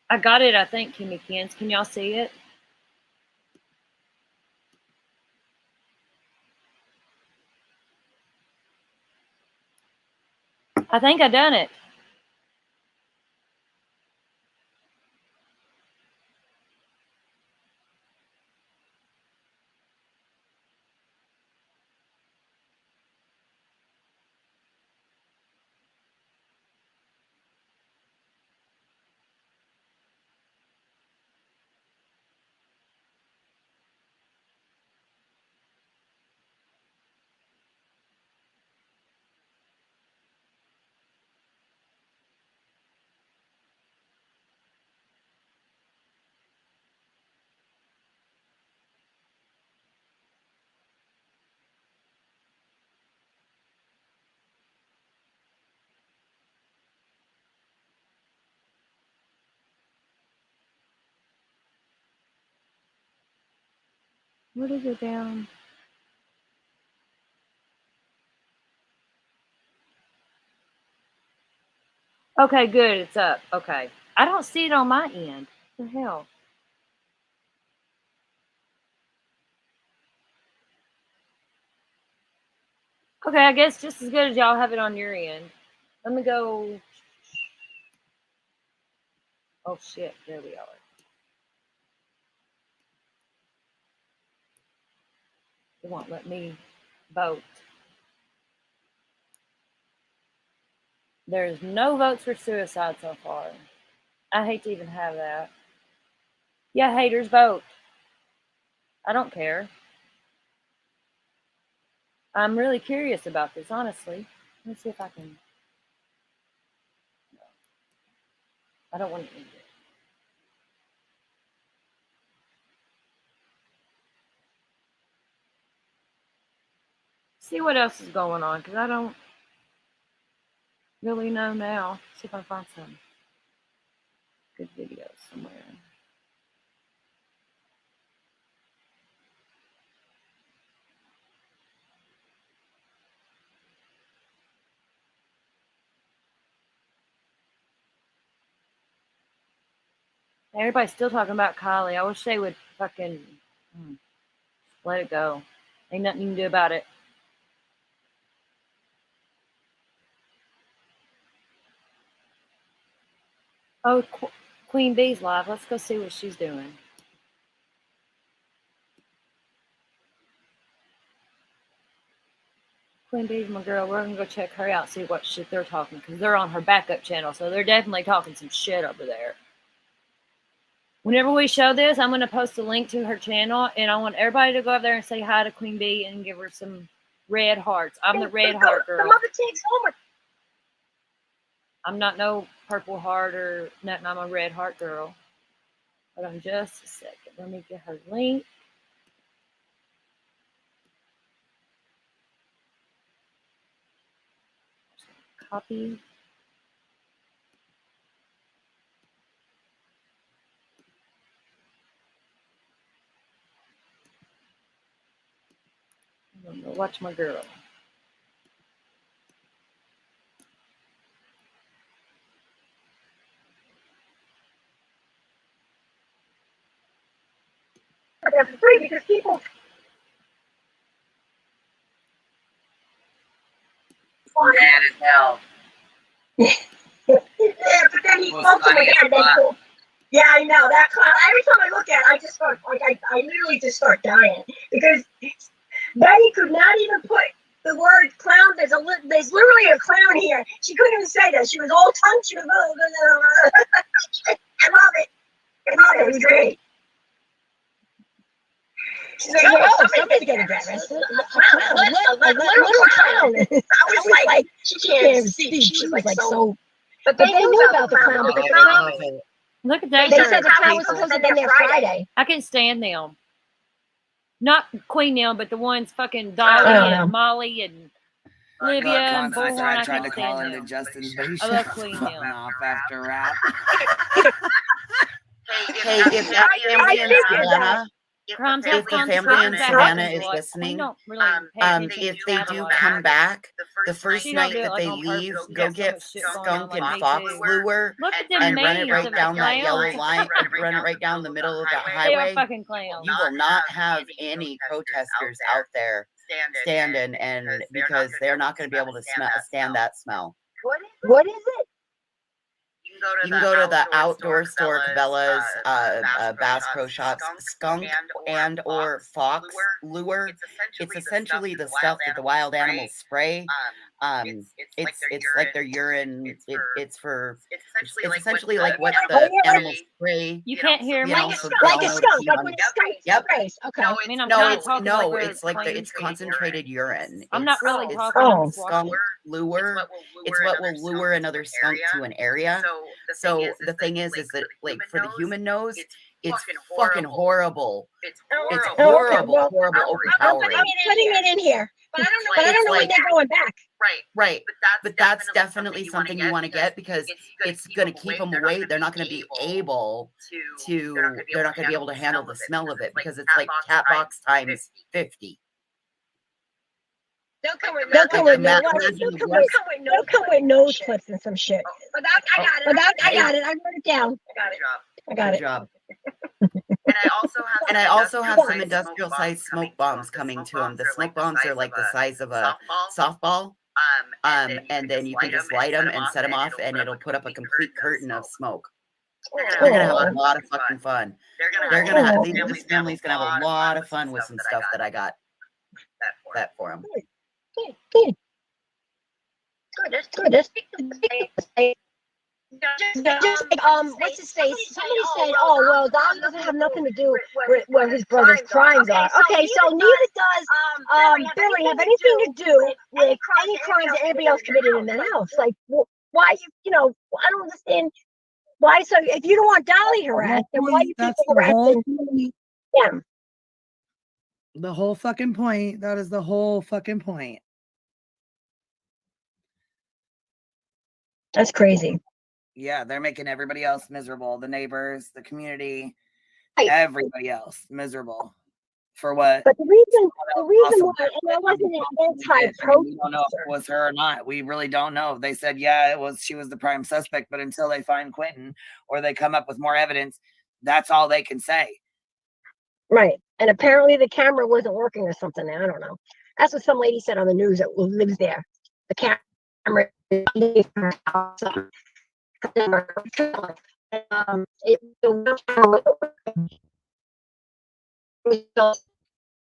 Speaker 1: I got it, I think, Kimmy Cans. Can y'all see it? I think I done it. What is it down? Okay, good. It's up. Okay. I don't see it on my end. What the hell? Okay, I guess just as good as y'all have it on your end. Let me go. Oh, shit. There we are. It won't let me vote. There's no votes for suicide so far. I hate to even have that. Yeah, haters, vote. I don't care. I'm really curious about this, honestly. Let me see if I can. I don't want to eat it. See what else is going on, because I don't really know now. See if I can find some good videos somewhere. Everybody's still talking about Kylie. I wish they would fucking let it go. Ain't nothing you can do about it. Oh, Queen Bee's live. Let's go see what she's doing. Queen Bee's my girl. We're gonna go check her out, see what shit they're talking, because they're on her backup channel, so they're definitely talking some shit over there. Whenever we show this, I'm gonna post a link to her channel, and I want everybody to go up there and say hi to Queen Bee and give her some red hearts. I'm the red heart girl.
Speaker 16: The mother takes homework.
Speaker 1: I'm not no purple heart or nothing. I'm a red heart girl. Hold on just a second. Let me get her link. Copy. I'm gonna watch my girl.
Speaker 16: That's free because people.
Speaker 17: Mad as hell.
Speaker 16: Yeah, but then he spoke to me again. Yeah, I know that clown. Every time I look at it, I just start like I literally just start dying because Betty could not even put the word clown. There's literally a clown here. She couldn't even say that. She was all tongue. She was. I love it. I love it. It was great. She's like, oh, somebody's getting dressed. A little clown. I was like, she can't see. She was like so. But they knew about the clown. But the clown.
Speaker 1: Look at that.
Speaker 16: They said the clown was supposed to have been there Friday.
Speaker 1: I can stand them. Not Queen Neil, but the ones fucking Dolly and Molly and Olivia and Bullhorn.
Speaker 17: I
Speaker 1: I
Speaker 17: tried
Speaker 1: can't
Speaker 17: to call
Speaker 1: stand
Speaker 17: her to
Speaker 1: them.
Speaker 17: Justin's, but he
Speaker 1: I love
Speaker 17: shut
Speaker 1: Queen
Speaker 17: fucking
Speaker 1: Neil.
Speaker 17: off after rap.
Speaker 18: Hey, if that family in Savannah,
Speaker 1: Crimes
Speaker 18: if
Speaker 1: have
Speaker 18: the
Speaker 1: fun.
Speaker 18: family in
Speaker 1: Crimes have
Speaker 18: Savannah
Speaker 1: fun.
Speaker 18: is
Speaker 1: Like, we
Speaker 18: listening,
Speaker 1: don't really pay attention
Speaker 18: if
Speaker 1: to
Speaker 18: they
Speaker 1: that a
Speaker 18: do
Speaker 1: lot.
Speaker 18: come back, the first
Speaker 1: She don't
Speaker 18: night
Speaker 1: do it
Speaker 18: that
Speaker 1: like
Speaker 18: they
Speaker 1: on
Speaker 18: leave,
Speaker 1: purpose.
Speaker 18: go
Speaker 1: We got so
Speaker 18: get
Speaker 1: much shit going
Speaker 18: skunk
Speaker 1: on,
Speaker 18: and
Speaker 1: like,
Speaker 18: fox
Speaker 1: me too.
Speaker 18: lure
Speaker 1: Look at them
Speaker 18: and run it
Speaker 1: names
Speaker 18: right
Speaker 1: of the
Speaker 18: down that yellow
Speaker 1: clowns.
Speaker 18: line, run it right down the middle of that
Speaker 1: They are
Speaker 18: highway.
Speaker 1: fucking clowns.
Speaker 18: You will not have any protesters out there standing, and because they're not going to be able to stand that smell.
Speaker 16: What is it?
Speaker 18: You can go to the outdoor store, Cabela's, Bass Pro Shops, skunk and or fox lure. It's essentially the stuff that the wild animals spray. It's like their urine. It's essentially like what the animals spray.
Speaker 1: You can't hear me.
Speaker 18: You know, so they all know to
Speaker 16: skunk,
Speaker 18: pee
Speaker 16: like
Speaker 18: on
Speaker 16: when
Speaker 18: it.
Speaker 16: a skunk
Speaker 18: Yep.
Speaker 16: sprays. Okay.
Speaker 1: I mean, I'm
Speaker 18: No,
Speaker 1: kind of
Speaker 18: it's
Speaker 1: talking
Speaker 18: no,
Speaker 1: like we're
Speaker 18: it's like
Speaker 1: playing.
Speaker 18: it's concentrated urine.
Speaker 1: I'm not really
Speaker 18: It's
Speaker 1: talking. I'm just
Speaker 18: skunk
Speaker 1: watching.
Speaker 18: lure. It's what will lure another skunk to an area. So the thing is that like for the human nose, it's fucking horrible. It's horrible,
Speaker 16: Well,
Speaker 18: horrible,
Speaker 16: I'm
Speaker 18: overpowering.
Speaker 16: putting it in here, but I don't know when they're going back.
Speaker 18: Right, but that's definitely something you want to get because it's going to keep them away. They're not going to be able to. They're not going to be able to handle the smell of it because it's like cat box times 50.
Speaker 16: They'll come with nose clips and some shit. But I got it. I wrote it down. I got
Speaker 18: Good
Speaker 16: it.
Speaker 18: job. And I also have some industrial sized smoke bombs coming to them. The smoke bombs are like the size of a softball. And then you can just light them and set them off, and it'll put up a complete curtain of smoke. They're gonna have a lot of fucking fun. They're gonna have this family's gonna have a lot of fun with some stuff that I got that for them.
Speaker 16: Good. Just what's his face? Somebody said, "Oh well, that doesn't have nothing to do with what his brother's crimes are." Okay, so neither does Billy have anything to do with any crimes that anybody else committed in that house. Like, why? I don't understand Why? So if you don't want Dolly harassed, then why are you
Speaker 19: That's
Speaker 16: people
Speaker 19: the whole
Speaker 16: harassing him?
Speaker 19: The whole fucking point. That is the whole fucking point.
Speaker 16: That's crazy.
Speaker 18: Yeah, they're making everybody else miserable. The neighbors, the community, everybody else miserable. For what?
Speaker 16: But the reason
Speaker 18: Awesome.
Speaker 16: why, and I wasn't an
Speaker 18: We don't know
Speaker 16: anti-protester.
Speaker 18: if it was her or not. We really don't know. They said, yeah, it was. She was the prime suspect, but until they find Quentin or they come up with more evidence, that's all they can say.
Speaker 16: Right. And apparently the camera wasn't working or something. I don't know. That's what some lady said on the news that lives there. The camera is her house.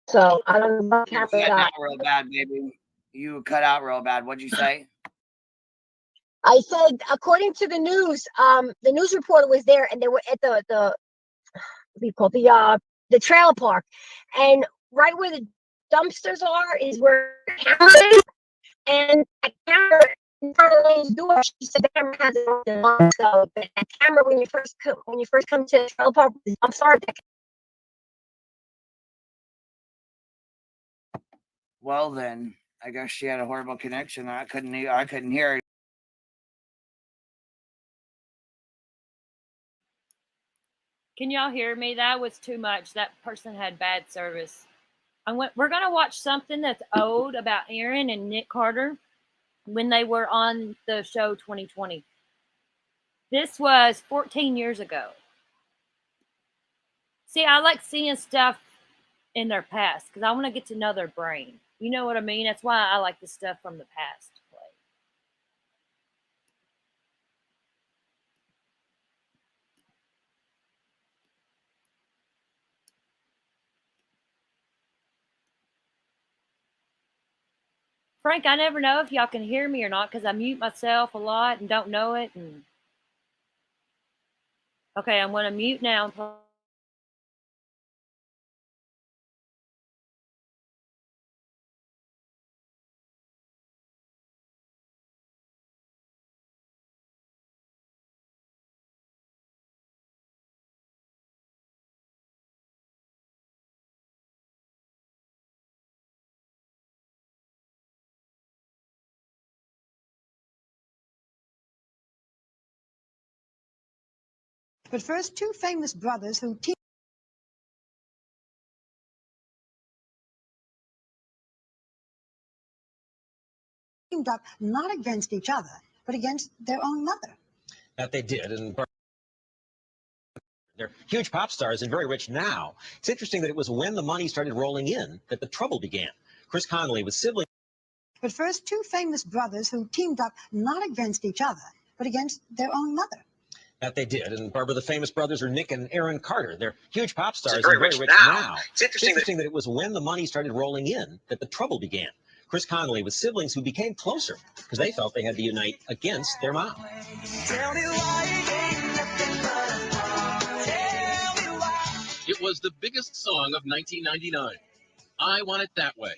Speaker 16: So I don't know what
Speaker 18: You
Speaker 16: happened.
Speaker 18: cut out real bad, baby. You cut out real bad. What'd you say?
Speaker 16: I said, according to the news reporter was there, and they were at the what do you call it? The trailer park, and right where the dumpsters are is where the camera is, and a camera in front of the lady's door. She said the camera has it on, so the camera when you first come to the trailer park, I'm sorry.
Speaker 18: Well, then I guess she had a horrible connection. I couldn't hear her.
Speaker 1: Can y'all hear me? That was too much. That person had bad service. We're going to watch something that's old about Aaron and Nick Carter when they were on the show 2020. This was 14 years ago. See, I like seeing stuff in their past because I want to get to know their brain. You know what I mean? That's why I like the stuff from the past. Frank, I never know if y'all can hear me or not because I mute myself a lot and don't know it. And okay, I'm going to mute now.
Speaker 20: But first, two famous brothers who teamed up not against each other, but against their own mother.
Speaker 21: That they did, and they're huge pop stars and very rich now. It's interesting that it was when the money started rolling in that the trouble began. Chris Connolly with siblings.
Speaker 20: But first, two famous brothers who teamed up not against each other, but against their own mother.
Speaker 21: That they did, and Barbara, the famous brothers are Nick and Aaron Carter. They're huge pop stars and very very rich rich now. now. It's interesting that it was when the money started rolling in that the trouble began. Chris Connolly with siblings who became closer because they felt they had to unite against their mom.
Speaker 22: It was the biggest song of 1999. I Want It That Way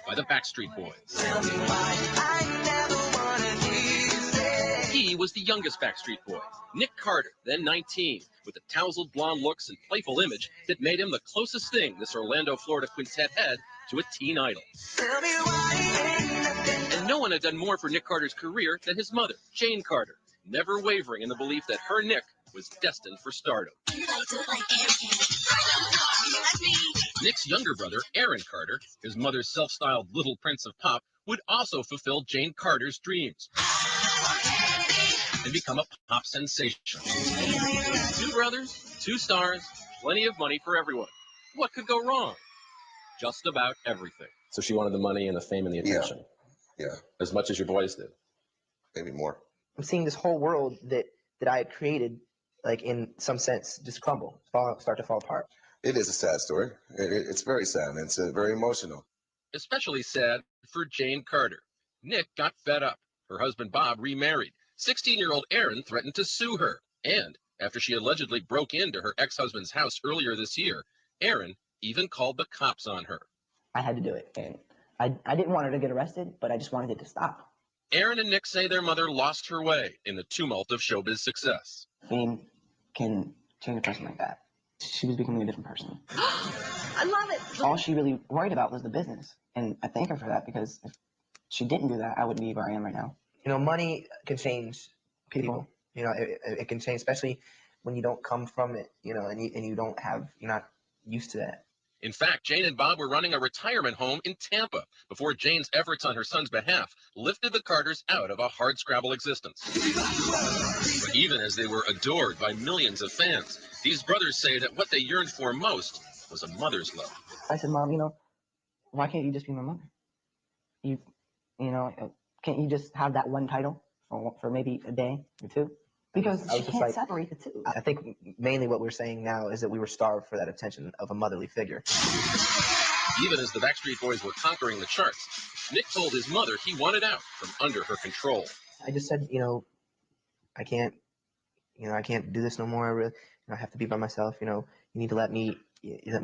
Speaker 22: by the Backstreet Boys. He was the youngest Backstreet Boy, Nick Carter, then 19, with the tousled blonde looks and playful image that made him the closest thing this Orlando, Florida quintet had to a teen idol. And no one had done more for Nick Carter's career than his mother, Jane Carter, never wavering in the belief that her Nick was destined for stardom. Nick's younger brother, Aaron Carter, his mother's self-styled Little Prince of Pop, would also fulfill Jane Carter's dreams and become a pop sensation. Two brothers, two stars, plenty of money for everyone. What could go wrong? Just about everything. So she wanted the money and the fame and the attention.
Speaker 23: Yeah.
Speaker 22: As much as your boys did.
Speaker 23: Maybe more.
Speaker 24: I'm seeing this whole world that I had created, like in some sense, just crumble, start to fall apart.
Speaker 23: It is a sad story. It's very sad, and it's very emotional.
Speaker 22: Especially sad for Jane Carter. Nick got fed up. Her husband Bob remarried. 16-year-old Aaron threatened to sue her. And after she allegedly broke into her ex-husband's house earlier this year, Aaron even called the cops on her.
Speaker 24: I had to do it, and I didn't want her to get arrested, but I just wanted it to stop.
Speaker 22: Aaron and Nick say their mother lost her way in the tumult of showbiz success.
Speaker 24: Fame can change a person like that. She was becoming a different person.
Speaker 17: I love it.
Speaker 24: All she really worried about was the business. And I thank her for that, because if she didn't do that, I wouldn't be where I am right now. You know, money can change people. You know, it can change, especially when you don't come from it, you know, and you don't have, you're not used to that.
Speaker 22: In fact, Jane and Bob were running a retirement home in Tampa before Jane's efforts on her son's behalf lifted the Carters out of a hardscrabble existence. But even as they were adored by millions of fans, these brothers say that what they yearned for most was a mother's love.
Speaker 24: I said, Mom, you know, why can't you just be my mother? You know, can't you just have that one title for maybe a day or two? Because she can't separate the two. I think mainly what we're saying now is that we were starved for that attention of a motherly figure.
Speaker 22: Even as the Backstreet Boys were conquering the charts, Nick told his mother he wanted out from under her control.
Speaker 24: I just said, you know, I can't do this no more. I really, I have to be by myself. You know, you need to let me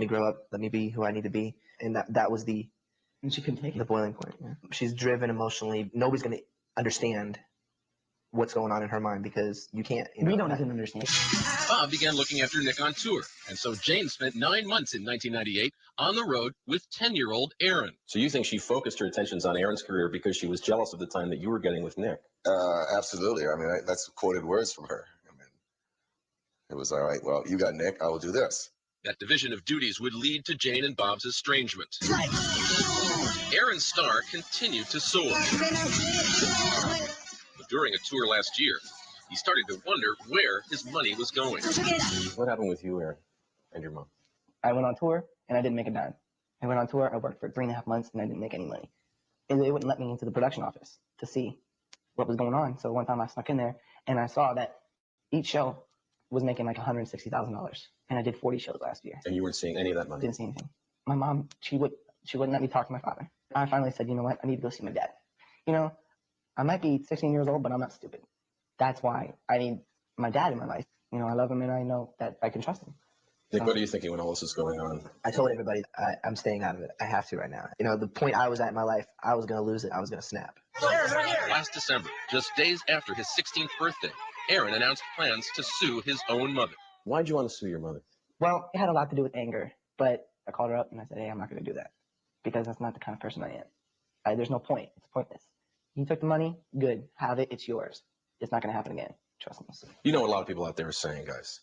Speaker 24: grow up, let me be who I need to be. And that was and she couldn't take the boiling point. Yeah. She's driven emotionally. Nobody's going to understand what's going on in her mind, because you can't. We don't even understand.
Speaker 22: Bob began looking after Nick on tour, and so Jane spent 9 months in 1998 on the road with 10-year-old Aaron.
Speaker 21: So you think she focused her attentions on Aaron's career because she was jealous of the time that you were getting with Nick?
Speaker 23: Absolutely. I mean, that's quoted words from her. I mean, it was all right. Well, you got Nick. I will do this.
Speaker 22: That division of duties would lead to Jane and Bob's estrangement. Aaron's star continued to soar. But during a tour last year, he started to wonder where his money was going.
Speaker 21: What happened with you, Aaron, and your mom?
Speaker 24: I went on tour and I didn't make a dime. I went on tour, I worked for 3.5 months and I didn't make any money. And they wouldn't let me into the production office to see what was going on. So one time I snuck in there and I saw that each show was making like $160,000. And I did 40 shows last year.
Speaker 21: And you weren't seeing any of that money?
Speaker 24: Didn't see anything. My mom, she wouldn't let me talk to my father. I finally said, you know what, I need to go see my dad. You know, I might be 16 years old, but I'm not stupid. That's why I need my dad in my life. You know, I love him and I know that I can trust him.
Speaker 21: Nick, what are you thinking when all this is going on?
Speaker 24: I told everybody I'm staying out of it. I have to right now. You know, the point I was at in my life, I was going to lose it. I was going to snap.
Speaker 22: Last December, just days after his 16th birthday, Aaron announced plans to sue his own mother.
Speaker 21: Why'd you want to sue your mother?
Speaker 24: Well, it had a lot to do with anger, but I called her up and I said, hey, I'm not going to do that because that's not the kind of person I am. There's no point. It's pointless. You took the money, good. Have it. It's yours. It's not going to happen again. Trust me.
Speaker 21: You know what a lot of people out there are saying, guys.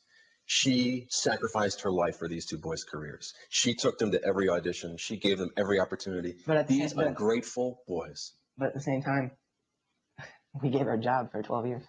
Speaker 21: She sacrificed her life for these two boys' careers. She took them to every audition. She gave them every opportunity.
Speaker 24: But
Speaker 21: these ungrateful boys.
Speaker 24: But at the same time, we gave her a job for 12 years.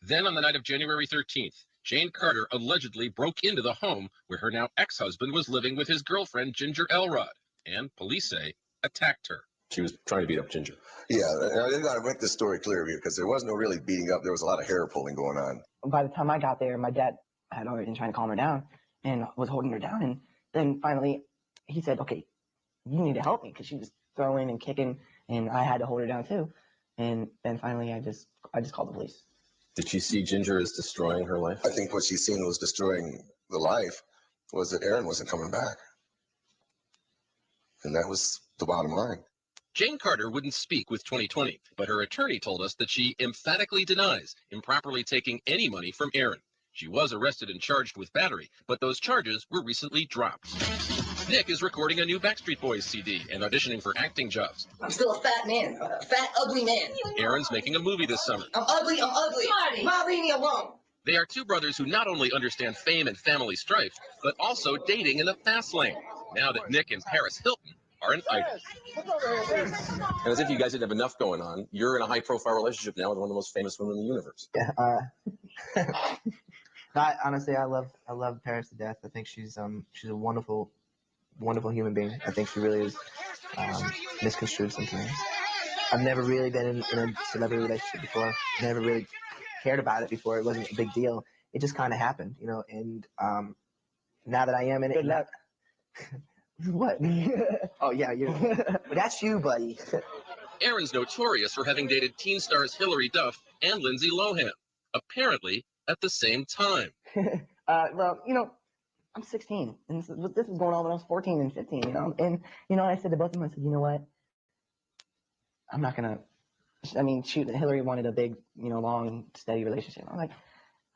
Speaker 22: Then on the night of January 13th, Jane Carter allegedly broke into the home where her now ex-husband was living with his girlfriend, Ginger Elrod, and police say attacked her.
Speaker 21: She was trying to beat up Ginger.
Speaker 23: Yeah, I make this story clear because there was no really beating up. There was a lot of hair pulling going on.
Speaker 24: By the time I got there, my dad had already been trying to calm her down and was holding her down. And then finally he said, okay, you need to help me, because she was throwing and kicking and I had to hold her down too. And then finally I just called the police.
Speaker 21: Did she see Ginger as destroying her life?
Speaker 23: I think what she seen was destroying the life was that Aaron wasn't coming back. And that was the bottom line.
Speaker 22: Jane Carter wouldn't speak with 2020, but her attorney told us that she emphatically denies improperly taking any money from Aaron. She was arrested and charged with battery, but those charges were recently dropped. Nick is recording a new Backstreet Boys CD and auditioning for acting jobs.
Speaker 17: I'm still a fat man, a fat, ugly man.
Speaker 22: Aaron's making a movie this summer.
Speaker 17: I'm ugly. Mom, leave me alone.
Speaker 22: They are two brothers who not only understand fame and family strife, but also dating in the fast lane, now that Nick and Paris Hilton are an item.
Speaker 21: And as if you guys didn't have enough going on, you're in a high-profile relationship now with one of the most famous women in the universe.
Speaker 24: Yeah, honestly, I love Paris to death. I think she's a wonderful human being. I think she really is misconstrued sometimes. I've never really been in a celebrity relationship before. Never really cared about it before. It wasn't a big deal. It just kind of happened, you know. And now that I am in it, what? Oh yeah, that's you, buddy.
Speaker 22: Aaron's notorious for having dated teen stars Hilary Duff and Lindsay Lohan, apparently at the same time.
Speaker 24: Well, you know, I'm 16, and this was going on when I was 14 and 15, you know. And, you know, I said to both of them, I said, you know what? I'm not going to I mean, Hillary wanted a big, long, steady relationship. I'm like,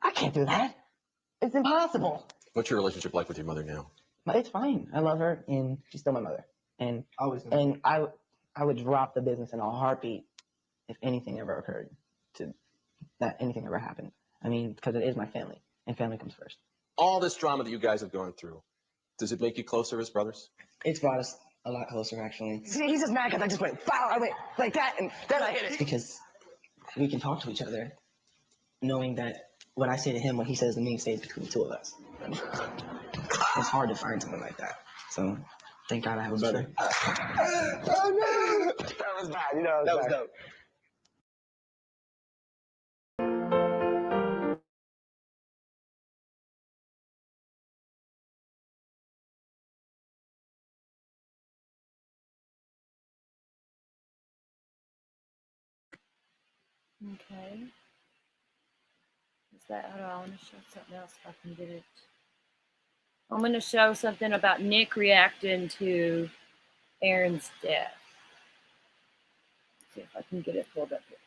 Speaker 24: I can't do that. It's impossible.
Speaker 23: What's your relationship like with your mother now?
Speaker 24: But it's fine. I love her, and she's still my mother. And I would drop the business in a heartbeat if anything ever occurred, anything ever happened. I mean, because it is my family, and family comes first.
Speaker 23: All this drama that you guys have gone through, does it make you closer as brothers?
Speaker 24: It's brought us a lot closer, actually. See, he's just mad because I just went, wow, I went like that, and then I hit it. Because we can talk to each other, knowing that what I say to him, what he says to me, stays between the two of us. It's hard to find something like that. So, thank God I have a brother. Oh, no! That was bad, that was dope.
Speaker 1: Okay. Is that, hold on, I want to show something else if I can get it. I'm going to show something about Nick reacting to Aaron's death. See if I can get it pulled up here.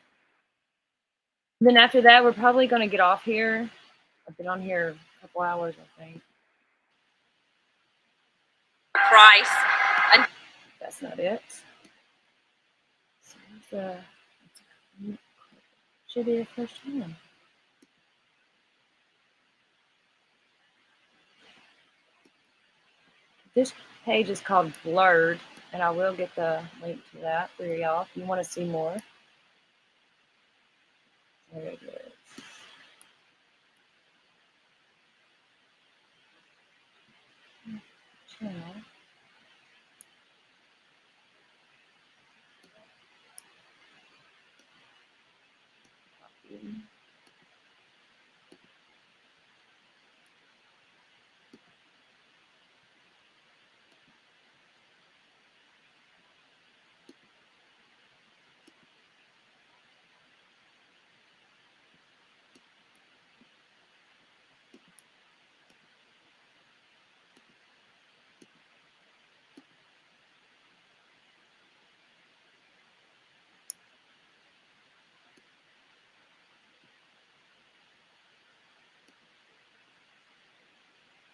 Speaker 1: Then after that, we're probably going to get off here. I've been on here a couple hours, I think. Price. And that's not it. So should be the first one. This page is called Blurred, and I will get the link to that for y'all if you want to see more. There it is. Channel.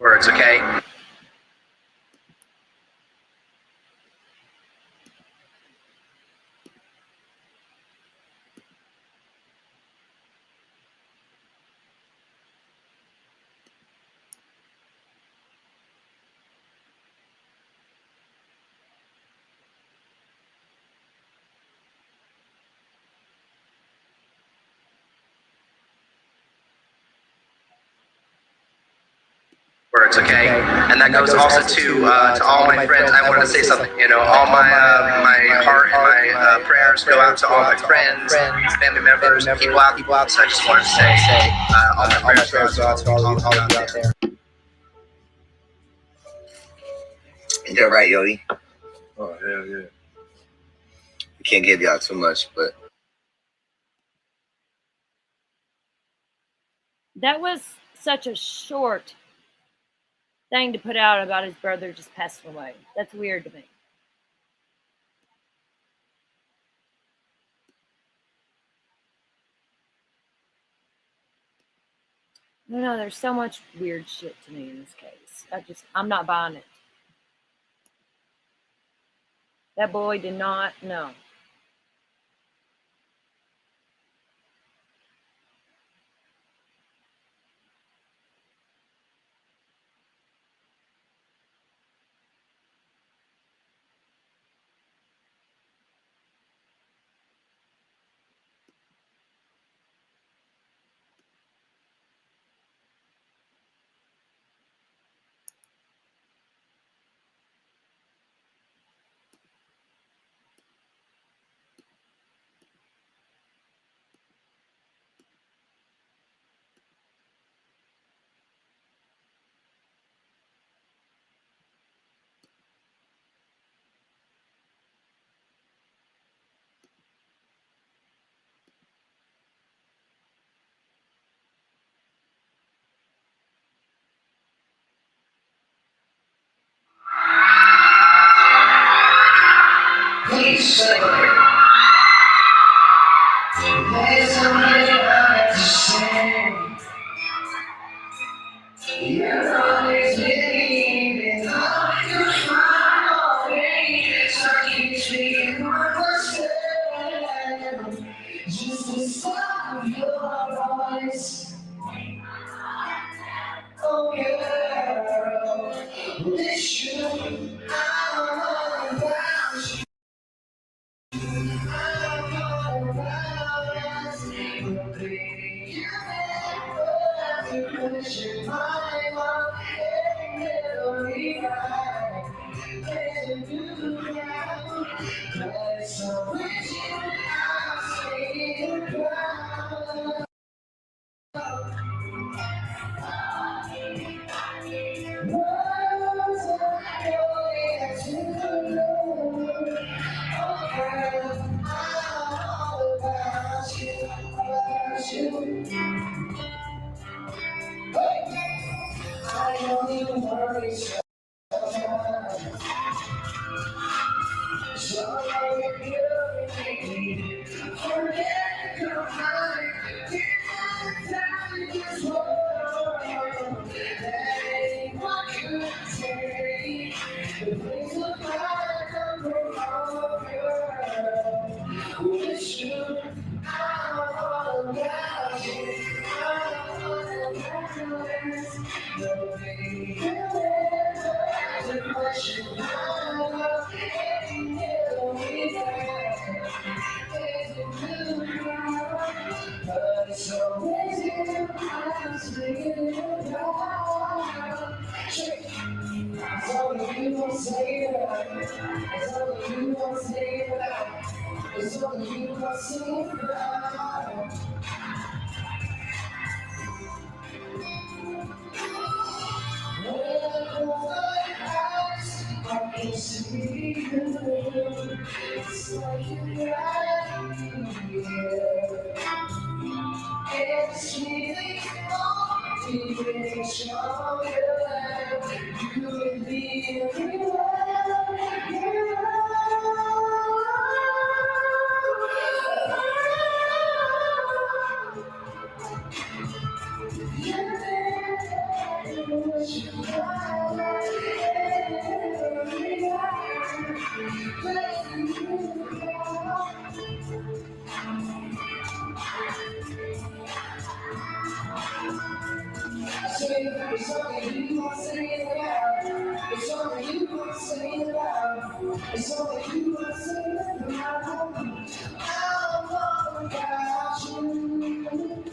Speaker 2: Words, okay? Words, okay, and that goes also to all my friends. I wanted to say something. All my heart and my prayers go out to all my friends, family members, people out. So I just wanted to say, all my prayers go out to all of you out there. You're right, Yogi.
Speaker 3: Oh hell yeah!
Speaker 2: We can't give y'all too much, but
Speaker 1: That was such a short thing to put out about his brother just passing away. That's weird to me. No, there's so much weird shit to me in this case. I'm not buying it. That boy did not know.
Speaker 2: please celebrate.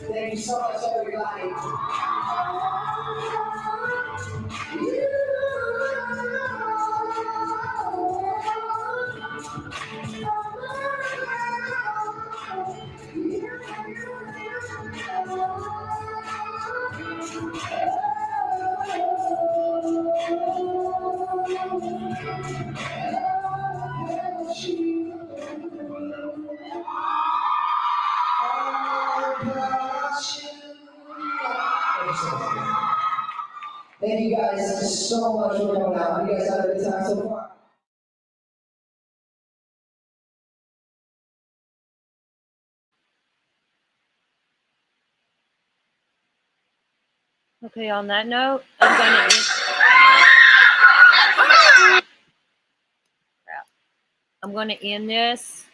Speaker 4: Thank you so much, everybody. Thank you guys so much for coming out. You guys had a good time so far.
Speaker 1: Okay, on that note, I'm going to end this.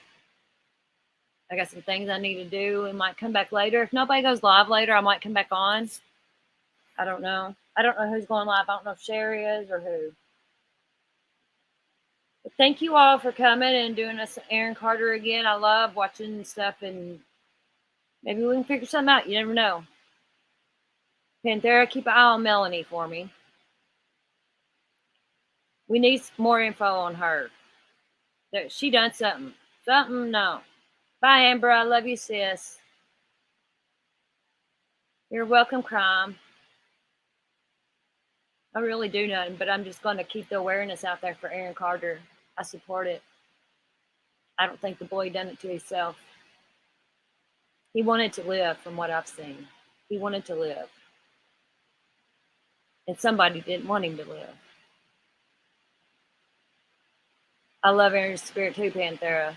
Speaker 1: I got some things I need to do. We might come back later. If nobody goes live later, I might come back on. I don't know. I don't know who's going live. I don't know if Sherry is or who. But thank you all for coming and doing us Aaron Carter again. I love watching stuff, and maybe we can figure something out. You never know. Panthera, keep an eye on Melanie for me. We need more info on her. She done something. Something, no. Bye, Amber. I love you, sis. You're welcome, crime. I really do nothing, but I'm just going to keep the awareness out there for Aaron Carter. I support it. I don't think the boy done it to himself. He wanted to live, from what I've seen. He wanted to live. And somebody didn't want him to live. I love Aaron's spirit too, Panthera.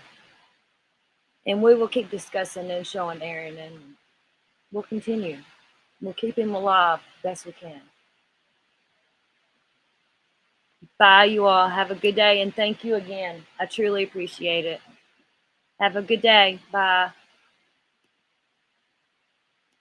Speaker 1: And we will keep discussing and showing Aaron, and we'll continue. We'll keep him alive best we can. Bye, you all. Have a good day, and thank you again. I truly appreciate it. Have a good day. Bye.